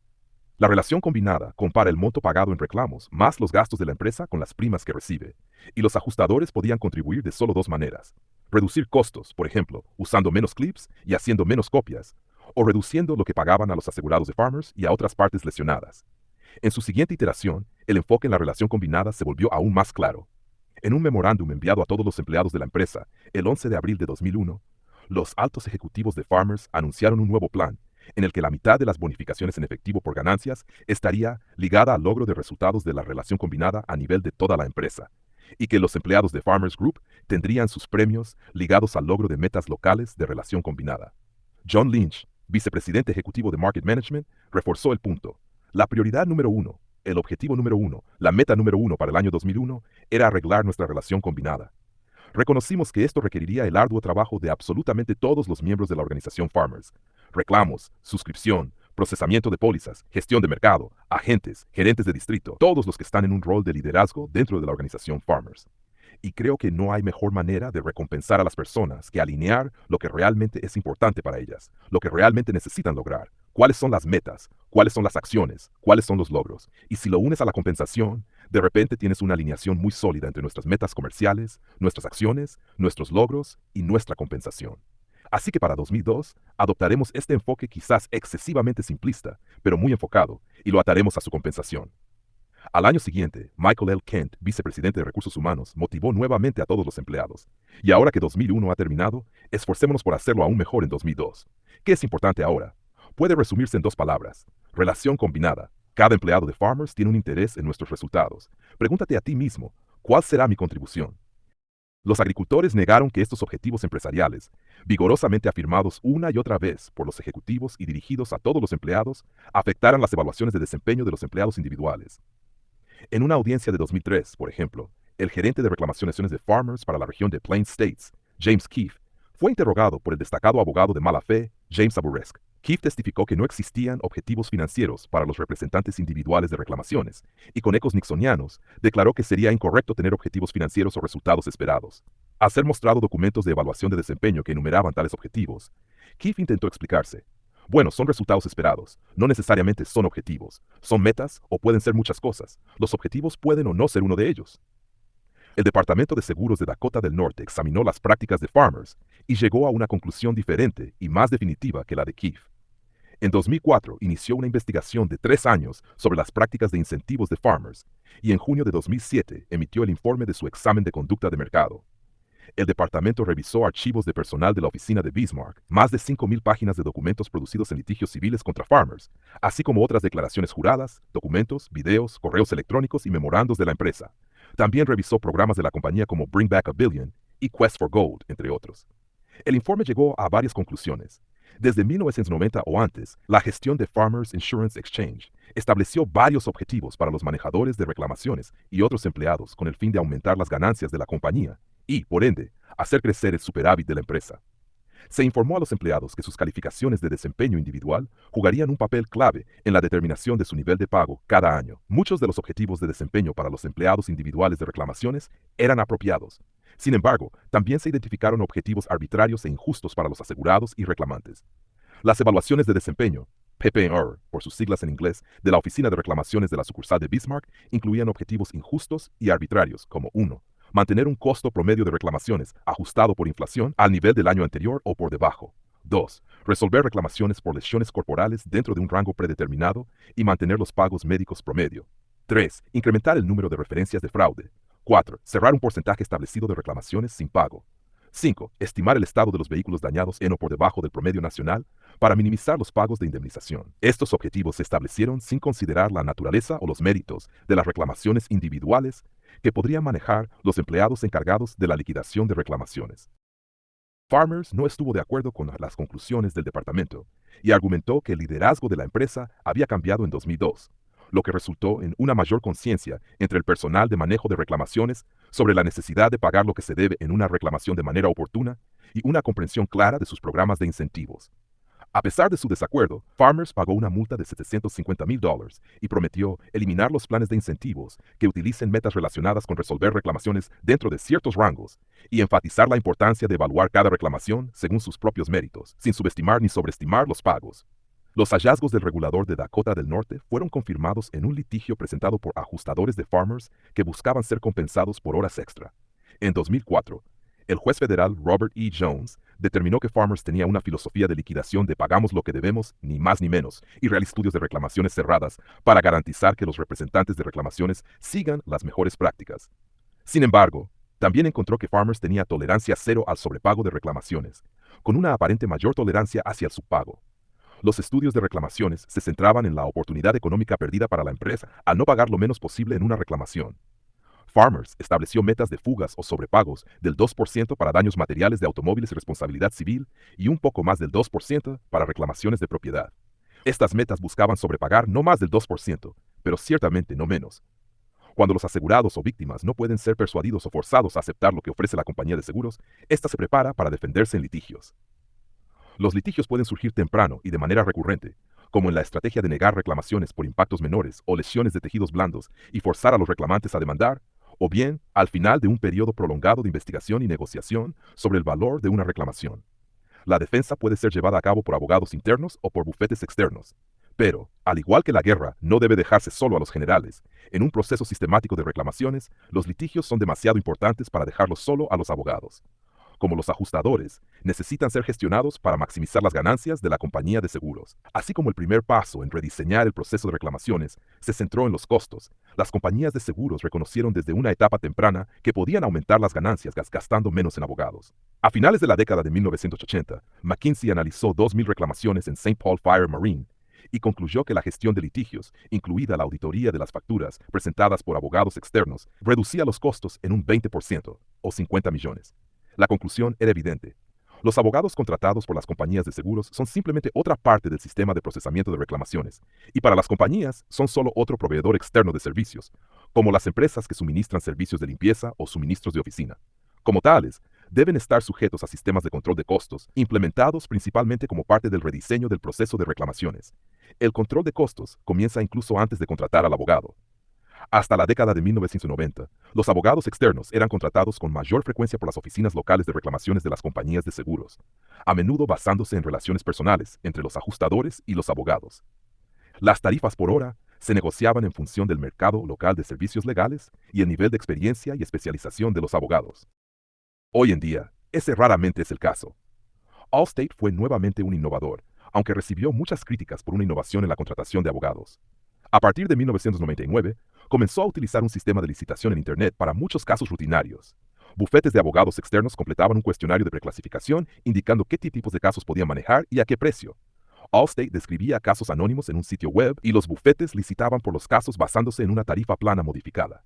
La relación combinada compara el monto pagado en reclamos más los gastos de la empresa con las primas que recibe, y los ajustadores podían contribuir de solo dos maneras: reducir costos, por ejemplo, usando menos clips y haciendo menos copias, o reduciendo lo que pagaban a los asegurados de Farmers y a otras partes lesionadas. En su siguiente iteración, el enfoque en la relación combinada se volvió aún más claro. En un memorándum enviado a todos los empleados de la empresa el 11 de abril de 2001, los altos ejecutivos de Farmers anunciaron un nuevo plan en el que la mitad de las bonificaciones en efectivo por ganancias estaría ligada al logro de resultados de la relación combinada a nivel de toda la empresa, y que los empleados de Farmers Group tendrían sus premios ligados al logro de metas locales de relación combinada. John Lynch, vicepresidente ejecutivo de Market Management, reforzó el punto. La prioridad número uno, el objetivo número uno, la meta número uno para el año 2001 era arreglar nuestra relación combinada. Reconocimos que esto requeriría el arduo trabajo de absolutamente todos los miembros de la organización Farmers: reclamos, suscripción, procesamiento de pólizas, gestión de mercado, agentes, gerentes de distrito, todos los que están en un rol de liderazgo dentro de la organización Farmers. Y creo que no hay mejor manera de recompensar a las personas que alinear lo que realmente es importante para ellas, lo que realmente necesitan lograr, cuáles son las metas, cuáles son las acciones, cuáles son los logros. Y si lo unes a la compensación, de repente tienes una alineación muy sólida entre nuestras metas comerciales, nuestras acciones, nuestros logros y nuestra compensación. Así que para 2002, adoptaremos este enfoque quizás excesivamente simplista, pero muy enfocado, y lo ataremos a su compensación. Al año siguiente, Michael L. Kent, vicepresidente de Recursos Humanos, motivó nuevamente a todos los empleados. Y ahora que 2001 ha terminado, esforcémonos por hacerlo aún mejor en 2002. ¿Qué es importante ahora? Puede resumirse en dos palabras: relación combinada. Cada empleado de Farmers tiene un interés en nuestros resultados. Pregúntate a ti mismo, ¿cuál será mi contribución? Los agricultores negaron que estos objetivos empresariales, vigorosamente afirmados una y otra vez por los ejecutivos y dirigidos a todos los empleados, afectaran las evaluaciones de desempeño de los empleados individuales. En una audiencia de 2003, por ejemplo, el gerente de reclamaciones de Farmers para la región de Plains States, James Keefe, fue interrogado por el destacado abogado de mala fe, James Aburesk. Keefe testificó que no existían objetivos financieros para los representantes individuales de reclamaciones, y con ecos nixonianos, declaró que sería incorrecto tener objetivos financieros o resultados esperados. Al ser mostrado documentos de evaluación de desempeño que enumeraban tales objetivos, Keefe intentó explicarse. Bueno, son resultados esperados, no necesariamente son objetivos, son metas o pueden ser muchas cosas. Los objetivos pueden o no ser uno de ellos. El Departamento de Seguros de Dakota del Norte examinó las prácticas de Farmers y llegó a una conclusión diferente y más definitiva que la de Keefe. En 2004 inició una investigación de 3 años sobre las prácticas de incentivos de Farmers y en junio de 2007 emitió el informe de su examen de conducta de mercado. El departamento revisó archivos de personal de la oficina de Bismarck, más de 5.000 páginas de documentos producidos en litigios civiles contra Farmers, así como otras declaraciones juradas, documentos, videos, correos electrónicos y memorandos de la empresa. También revisó programas de la compañía como Bring Back a Billion y Quest for Gold, entre otros. El informe llegó a varias conclusiones. Desde 1990 o antes, la gestión de Farmers Insurance Exchange estableció varios objetivos para los manejadores de reclamaciones y otros empleados con el fin de aumentar las ganancias de la compañía y, por ende, hacer crecer el superávit de la empresa. Se informó a los empleados que sus calificaciones de desempeño individual jugarían un papel clave en la determinación de su nivel de pago cada año. Muchos de los objetivos de desempeño para los empleados individuales de reclamaciones eran apropiados. Sin embargo, también se identificaron objetivos arbitrarios e injustos para los asegurados y reclamantes. Las evaluaciones de desempeño, PPR, por sus siglas en inglés, de la Oficina de Reclamaciones de la sucursal de Bismarck, incluían objetivos injustos y arbitrarios, como 1. Mantener un costo promedio de reclamaciones ajustado por inflación al nivel del año anterior o por debajo. 2. Resolver reclamaciones por lesiones corporales dentro de un rango predeterminado y mantener los pagos médicos promedio. 3. Incrementar el número de referencias de fraude. 4. Cerrar un porcentaje establecido de reclamaciones sin pago. 5. Estimar el estado de los vehículos dañados en o por debajo del promedio nacional para minimizar los pagos de indemnización. Estos objetivos se establecieron sin considerar la naturaleza o los méritos de las reclamaciones individuales que podrían manejar los empleados encargados de la liquidación de reclamaciones. Farmers no estuvo de acuerdo con las conclusiones del departamento y argumentó que el liderazgo de la empresa había cambiado en 2002, lo que resultó en una mayor conciencia entre el personal de manejo de reclamaciones sobre la necesidad de pagar lo que se debe en una reclamación de manera oportuna y una comprensión clara de sus programas de incentivos. A pesar de su desacuerdo, Farmers pagó una multa de $750,000 y prometió eliminar los planes de incentivos que utilicen metas relacionadas con resolver reclamaciones dentro de ciertos rangos y enfatizar la importancia de evaluar cada reclamación según sus propios méritos, sin subestimar ni sobreestimar los pagos. Los hallazgos del regulador de Dakota del Norte fueron confirmados en un litigio presentado por ajustadores de Farmers que buscaban ser compensados por horas extra. En 2004, el juez federal Robert E. Jones determinó que Farmers tenía una filosofía de liquidación de pagamos lo que debemos, ni más ni menos, y real estudios de reclamaciones cerradas para garantizar que los representantes de reclamaciones sigan las mejores prácticas. Sin embargo, también encontró que Farmers tenía tolerancia cero al sobrepago de reclamaciones, con una aparente mayor tolerancia hacia el subpago. Los estudios de reclamaciones se centraban en la oportunidad económica perdida para la empresa al no pagar lo menos posible en una reclamación. Farmers estableció metas de fugas o sobrepagos del 2% para daños materiales de automóviles y responsabilidad civil y un poco más del 2% para reclamaciones de propiedad. Estas metas buscaban sobrepagar no más del 2%, pero ciertamente no menos. Cuando los asegurados o víctimas no pueden ser persuadidos o forzados a aceptar lo que ofrece la compañía de seguros, ésta se prepara para defenderse en litigios. Los litigios pueden surgir temprano y de manera recurrente, como en la estrategia de negar reclamaciones por impactos menores o lesiones de tejidos blandos y forzar a los reclamantes a demandar, o bien al final de un periodo prolongado de investigación y negociación sobre el valor de una reclamación. La defensa puede ser llevada a cabo por abogados internos o por bufetes externos. Pero, al igual que la guerra no debe dejarse solo a los generales, en un proceso sistemático de reclamaciones, los litigios son demasiado importantes para dejarlos solo a los abogados. Como los ajustadores, necesitan ser gestionados para maximizar las ganancias de la compañía de seguros. Así como el primer paso en rediseñar el proceso de reclamaciones se centró en los costos, las compañías de seguros reconocieron desde una etapa temprana que podían aumentar las ganancias gastando menos en abogados. A finales de la década de 1980, McKinsey analizó 2.000 reclamaciones en St. Paul Fire Marine y concluyó que la gestión de litigios, incluida la auditoría de las facturas presentadas por abogados externos, reducía los costos en un 20% o 50 millones. La conclusión era evidente. Los abogados contratados por las compañías de seguros son simplemente otra parte del sistema de procesamiento de reclamaciones, y para las compañías son solo otro proveedor externo de servicios, como las empresas que suministran servicios de limpieza o suministros de oficina. Como tales, deben estar sujetos a sistemas de control de costos, implementados principalmente como parte del rediseño del proceso de reclamaciones. El control de costos comienza incluso antes de contratar al abogado. Hasta la década de 1990, los abogados externos eran contratados con mayor frecuencia por las oficinas locales de reclamaciones de las compañías de seguros, a menudo basándose en relaciones personales entre los ajustadores y los abogados. Las tarifas por hora se negociaban en función del mercado local de servicios legales y el nivel de experiencia y especialización de los abogados. Hoy en día, ese raramente es el caso. Allstate fue nuevamente un innovador, aunque recibió muchas críticas por una innovación en la contratación de abogados. A partir de 1999, comenzó a utilizar un sistema de licitación en Internet para muchos casos rutinarios. Bufetes de abogados externos completaban un cuestionario de preclasificación indicando qué tipos de casos podían manejar y a qué precio. Allstate describía casos anónimos en un sitio web y los bufetes licitaban por los casos basándose en una tarifa plana modificada.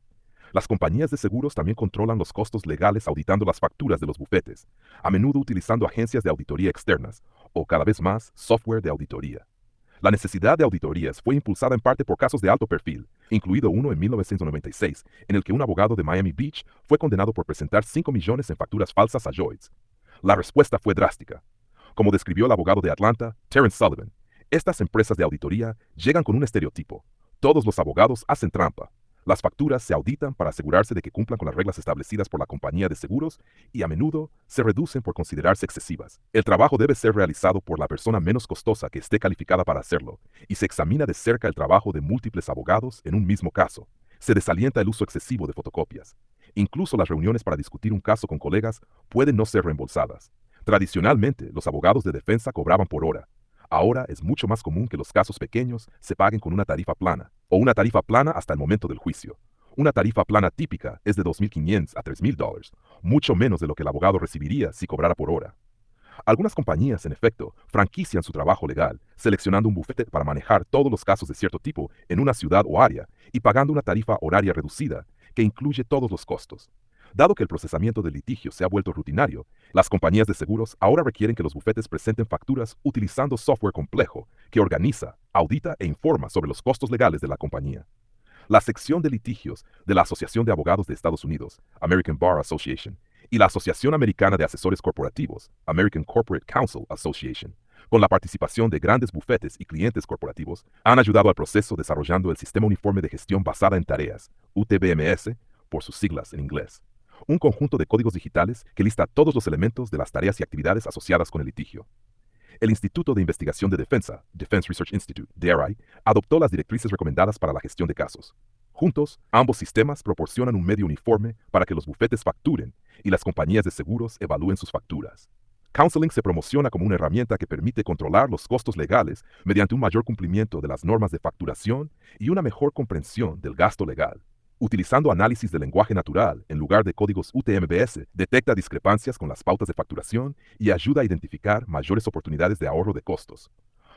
Las compañías de seguros también controlan los costos legales auditando las facturas de los bufetes, a menudo utilizando agencias de auditoría externas, o cada vez más, software de auditoría. La necesidad de auditorías fue impulsada en parte por casos de alto perfil, incluido uno en 1996, en el que un abogado de Miami Beach fue condenado por presentar 5 millones en facturas falsas a Lloyds. La respuesta fue drástica. Como describió el abogado de Atlanta, Terrence Sullivan, estas empresas de auditoría llegan con un estereotipo. Todos los abogados hacen trampa. Las facturas se auditan para asegurarse de que cumplan con las reglas establecidas por la compañía de seguros y a menudo se reducen por considerarse excesivas. El trabajo debe ser realizado por la persona menos costosa que esté calificada para hacerlo, y se examina de cerca el trabajo de múltiples abogados en un mismo caso. Se desalienta el uso excesivo de fotocopias. Incluso las reuniones para discutir un caso con colegas pueden no ser reembolsadas. Tradicionalmente, los abogados de defensa cobraban por hora. Ahora es mucho más común que los casos pequeños se paguen con una tarifa plana, o una tarifa plana hasta el momento del juicio. Una tarifa plana típica es de $2,500 a $3,000, mucho menos de lo que el abogado recibiría si cobrara por hora. Algunas compañías, en efecto, franquician su trabajo legal, seleccionando un bufete para manejar todos los casos de cierto tipo en una ciudad o área y pagando una tarifa horaria reducida que incluye todos los costos. Dado que el procesamiento de litigios se ha vuelto rutinario, las compañías de seguros ahora requieren que los bufetes presenten facturas utilizando software complejo que organiza, audita e informa sobre los costos legales de la compañía. La sección de litigios de la Asociación de Abogados de Estados Unidos, American Bar Association, y la Asociación Americana de Asesores Corporativos, American Corporate Counsel Association, con la participación de grandes bufetes y clientes corporativos, han ayudado al proceso desarrollando el Sistema Uniforme de Gestión Basada en Tareas, UTBMS, por sus siglas en inglés. Un conjunto de códigos digitales que lista todos los elementos de las tareas y actividades asociadas con el litigio. El Instituto de Investigación de Defensa, Defense Research Institute, DRI, adoptó las directrices recomendadas para la gestión de casos. Juntos, ambos sistemas proporcionan un medio uniforme para que los bufetes facturen y las compañías de seguros evalúen sus facturas. Counseling se promociona como una herramienta que permite controlar los costos legales mediante un mayor cumplimiento de las normas de facturación y una mejor comprensión del gasto legal. Utilizando análisis de lenguaje natural en lugar de códigos UTMBS, detecta discrepancias con las pautas de facturación y ayuda a identificar mayores oportunidades de ahorro de costos.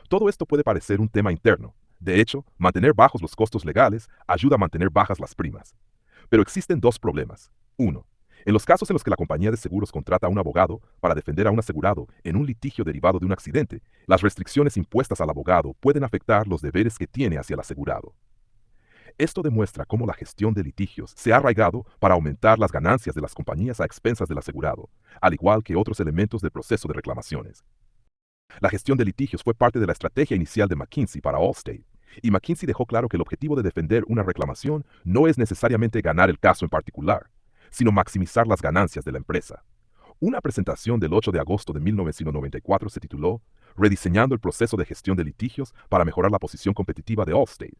Todo esto puede parecer un tema interno. De hecho, mantener bajos los costos legales ayuda a mantener bajas las primas. Pero existen dos problemas. Uno, en los casos en los que la compañía de seguros contrata a un abogado para defender a un asegurado en un litigio derivado de un accidente, las restricciones impuestas al abogado pueden afectar los deberes que tiene hacia el asegurado. Esto demuestra cómo la gestión de litigios se ha arraigado para aumentar las ganancias de las compañías a expensas del asegurado, al igual que otros elementos del proceso de reclamaciones. La gestión de litigios fue parte de la estrategia inicial de McKinsey para Allstate, y McKinsey dejó claro que el objetivo de defender una reclamación no es necesariamente ganar el caso en particular, sino maximizar las ganancias de la empresa. Una presentación del 8 de agosto de 1994 se tituló Rediseñando el proceso de gestión de litigios para mejorar la posición competitiva de Allstate.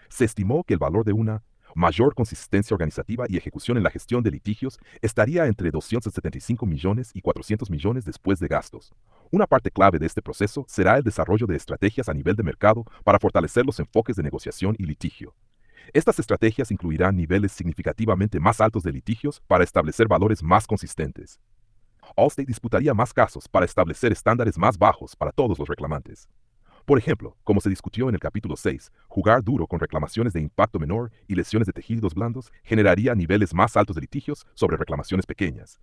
Se estimó que el valor de una mayor consistencia organizativa y ejecución en la gestión de litigios estaría entre 275 millones y 400 millones después de gastos. Una parte clave de este proceso será el desarrollo de estrategias a nivel de mercado para fortalecer los enfoques de negociación y litigio. Estas estrategias incluirán niveles significativamente más altos de litigios para establecer valores más consistentes. Allstate disputaría más casos para establecer estándares más bajos para todos los reclamantes. Por ejemplo, como se discutió en el capítulo 6, jugar duro con reclamaciones de impacto menor y lesiones de tejidos blandos generaría niveles más altos de litigios sobre reclamaciones pequeñas.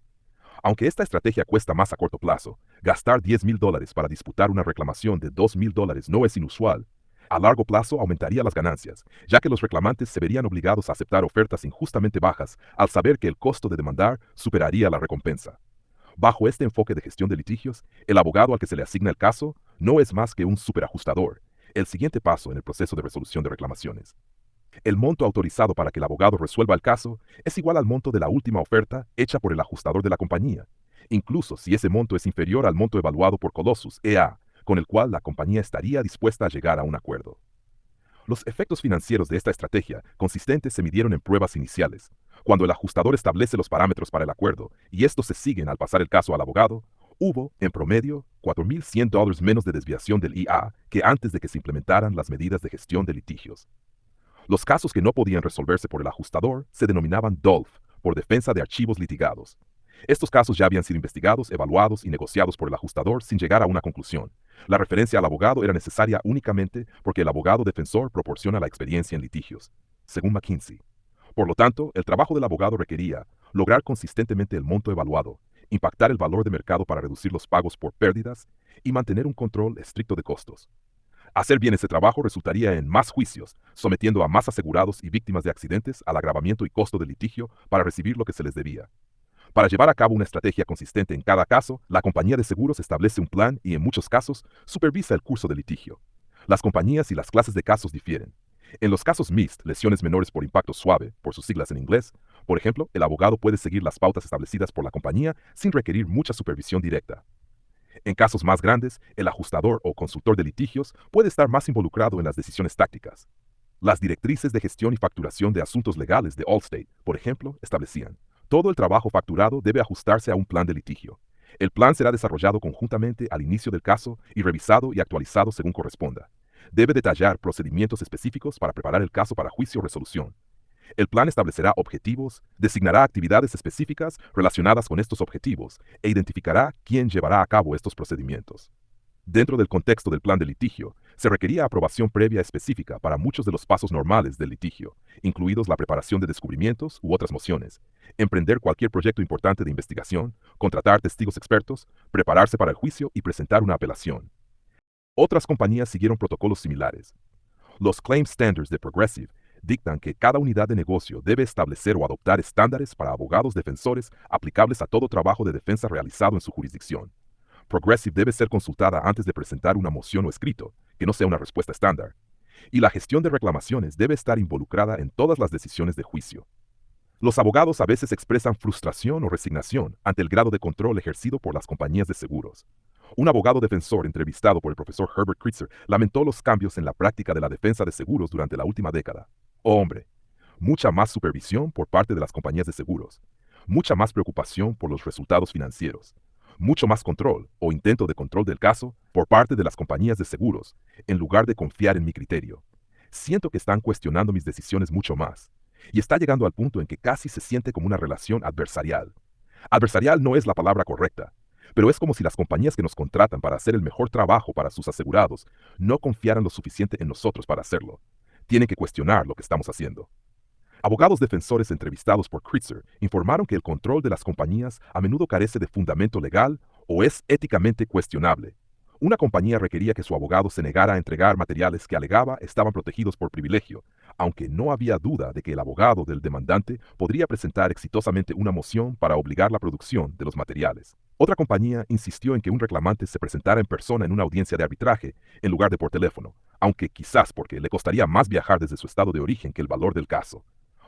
Aunque esta estrategia cuesta más a corto plazo, gastar $10,000 para disputar una reclamación de $2,000 no es inusual. A largo plazo aumentaría las ganancias, ya que los reclamantes se verían obligados a aceptar ofertas injustamente bajas al saber que el costo de demandar superaría la recompensa. Bajo este enfoque de gestión de litigios, el abogado al que se le asigna el caso no es más que un superajustador, el siguiente paso en el proceso de resolución de reclamaciones. El monto autorizado para que el abogado resuelva el caso es igual al monto de la última oferta hecha por el ajustador de la compañía, incluso si ese monto es inferior al monto evaluado por Colossus EA, con el cual la compañía estaría dispuesta a llegar a un acuerdo. Los efectos financieros de esta estrategia consistente se midieron en pruebas iniciales. Cuando el ajustador establece los parámetros para el acuerdo y estos se siguen al pasar el caso al abogado, hubo, en promedio, $4,100 menos de desviación del IA que antes de que se implementaran las medidas de gestión de litigios. Los casos que no podían resolverse por el ajustador se denominaban DOLF, por defensa de archivos litigados. Estos casos ya habían sido investigados, evaluados y negociados por el ajustador sin llegar a una conclusión. La referencia al abogado era necesaria únicamente porque el abogado defensor proporciona la experiencia en litigios, según McKinsey. Por lo tanto, el trabajo del abogado requería lograr consistentemente el monto evaluado, impactar el valor de mercado para reducir los pagos por pérdidas y mantener un control estricto de costos. Hacer bien ese trabajo resultaría en más juicios, sometiendo a más asegurados y víctimas de accidentes al agravamiento y costo del litigio para recibir lo que se les debía. Para llevar a cabo una estrategia consistente en cada caso, la compañía de seguros establece un plan y, en muchos casos, supervisa el curso del litigio. Las compañías y las clases de casos difieren. En los casos MIST, lesiones menores por impacto suave, por sus siglas en inglés, por ejemplo, el abogado puede seguir las pautas establecidas por la compañía sin requerir mucha supervisión directa. En casos más grandes, el ajustador o consultor de litigios puede estar más involucrado en las decisiones tácticas. Las directrices de gestión y facturación de asuntos legales de Allstate, por ejemplo, establecían: todo el trabajo facturado debe ajustarse a un plan de litigio. El plan será desarrollado conjuntamente al inicio del caso y revisado y actualizado según corresponda. Debe detallar procedimientos específicos para preparar el caso para juicio o resolución. El plan establecerá objetivos, designará actividades específicas relacionadas con estos objetivos e identificará quién llevará a cabo estos procedimientos. Dentro del contexto del plan de litigio, se requería aprobación previa específica para muchos de los pasos normales del litigio, incluidos la preparación de descubrimientos u otras mociones, emprender cualquier proyecto importante de investigación, contratar testigos expertos, prepararse para el juicio y presentar una apelación. Otras compañías siguieron protocolos similares. Los Claim Standards de Progressive dictan que cada unidad de negocio debe establecer o adoptar estándares para abogados defensores aplicables a todo trabajo de defensa realizado en su jurisdicción. Progressive debe ser consultada antes de presentar una moción o escrito, que no sea una respuesta estándar. Y la gestión de reclamaciones debe estar involucrada en todas las decisiones de juicio. Los abogados a veces expresan frustración o resignación ante el grado de control ejercido por las compañías de seguros. Un abogado defensor entrevistado por el profesor Herbert Kritzer lamentó los cambios en la práctica de la defensa de seguros durante la última década. Oh, hombre, mucha más supervisión por parte de las compañías de seguros, mucha más preocupación por los resultados financieros, mucho más control o intento de control del caso por parte de las compañías de seguros, en lugar de confiar en mi criterio. Siento que están cuestionando mis decisiones mucho más, y está llegando al punto en que casi se siente como una relación adversarial. Adversarial no es la palabra correcta, pero es como si las compañías que nos contratan para hacer el mejor trabajo para sus asegurados no confiaran lo suficiente en nosotros para hacerlo. Tienen que cuestionar lo que estamos haciendo. Abogados defensores entrevistados por Kritzer informaron que el control de las compañías a menudo carece de fundamento legal o es éticamente cuestionable. Una compañía requería que su abogado se negara a entregar materiales que alegaba estaban protegidos por privilegio, aunque no había duda de que el abogado del demandante podría presentar exitosamente una moción para obligar la producción de los materiales. Otra compañía insistió en que un reclamante se presentara en persona en una audiencia de arbitraje en lugar de por teléfono, aunque quizás porque le costaría más viajar desde su estado de origen que el valor del caso.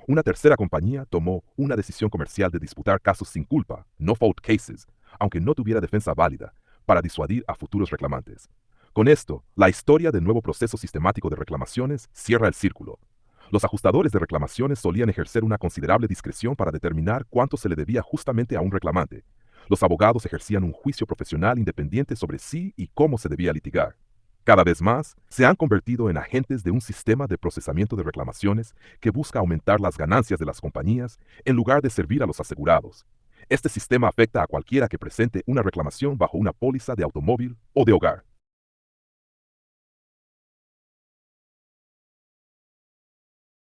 Una tercera compañía tomó una decisión comercial de disputar casos sin culpa, no fault cases, aunque no tuviera defensa válida, para disuadir a futuros reclamantes. Con esto, la historia del nuevo proceso sistemático de reclamaciones cierra el círculo. Los ajustadores de reclamaciones solían ejercer una considerable discreción para determinar cuánto se le debía justamente a un reclamante. Los abogados ejercían un juicio profesional independiente sobre sí y cómo se debía litigar. Cada vez más, se han convertido en agentes de un sistema de procesamiento de reclamaciones que busca aumentar las ganancias de las compañías en lugar de servir a los asegurados. Este sistema afecta a cualquiera que presente una reclamación bajo una póliza de automóvil o de hogar.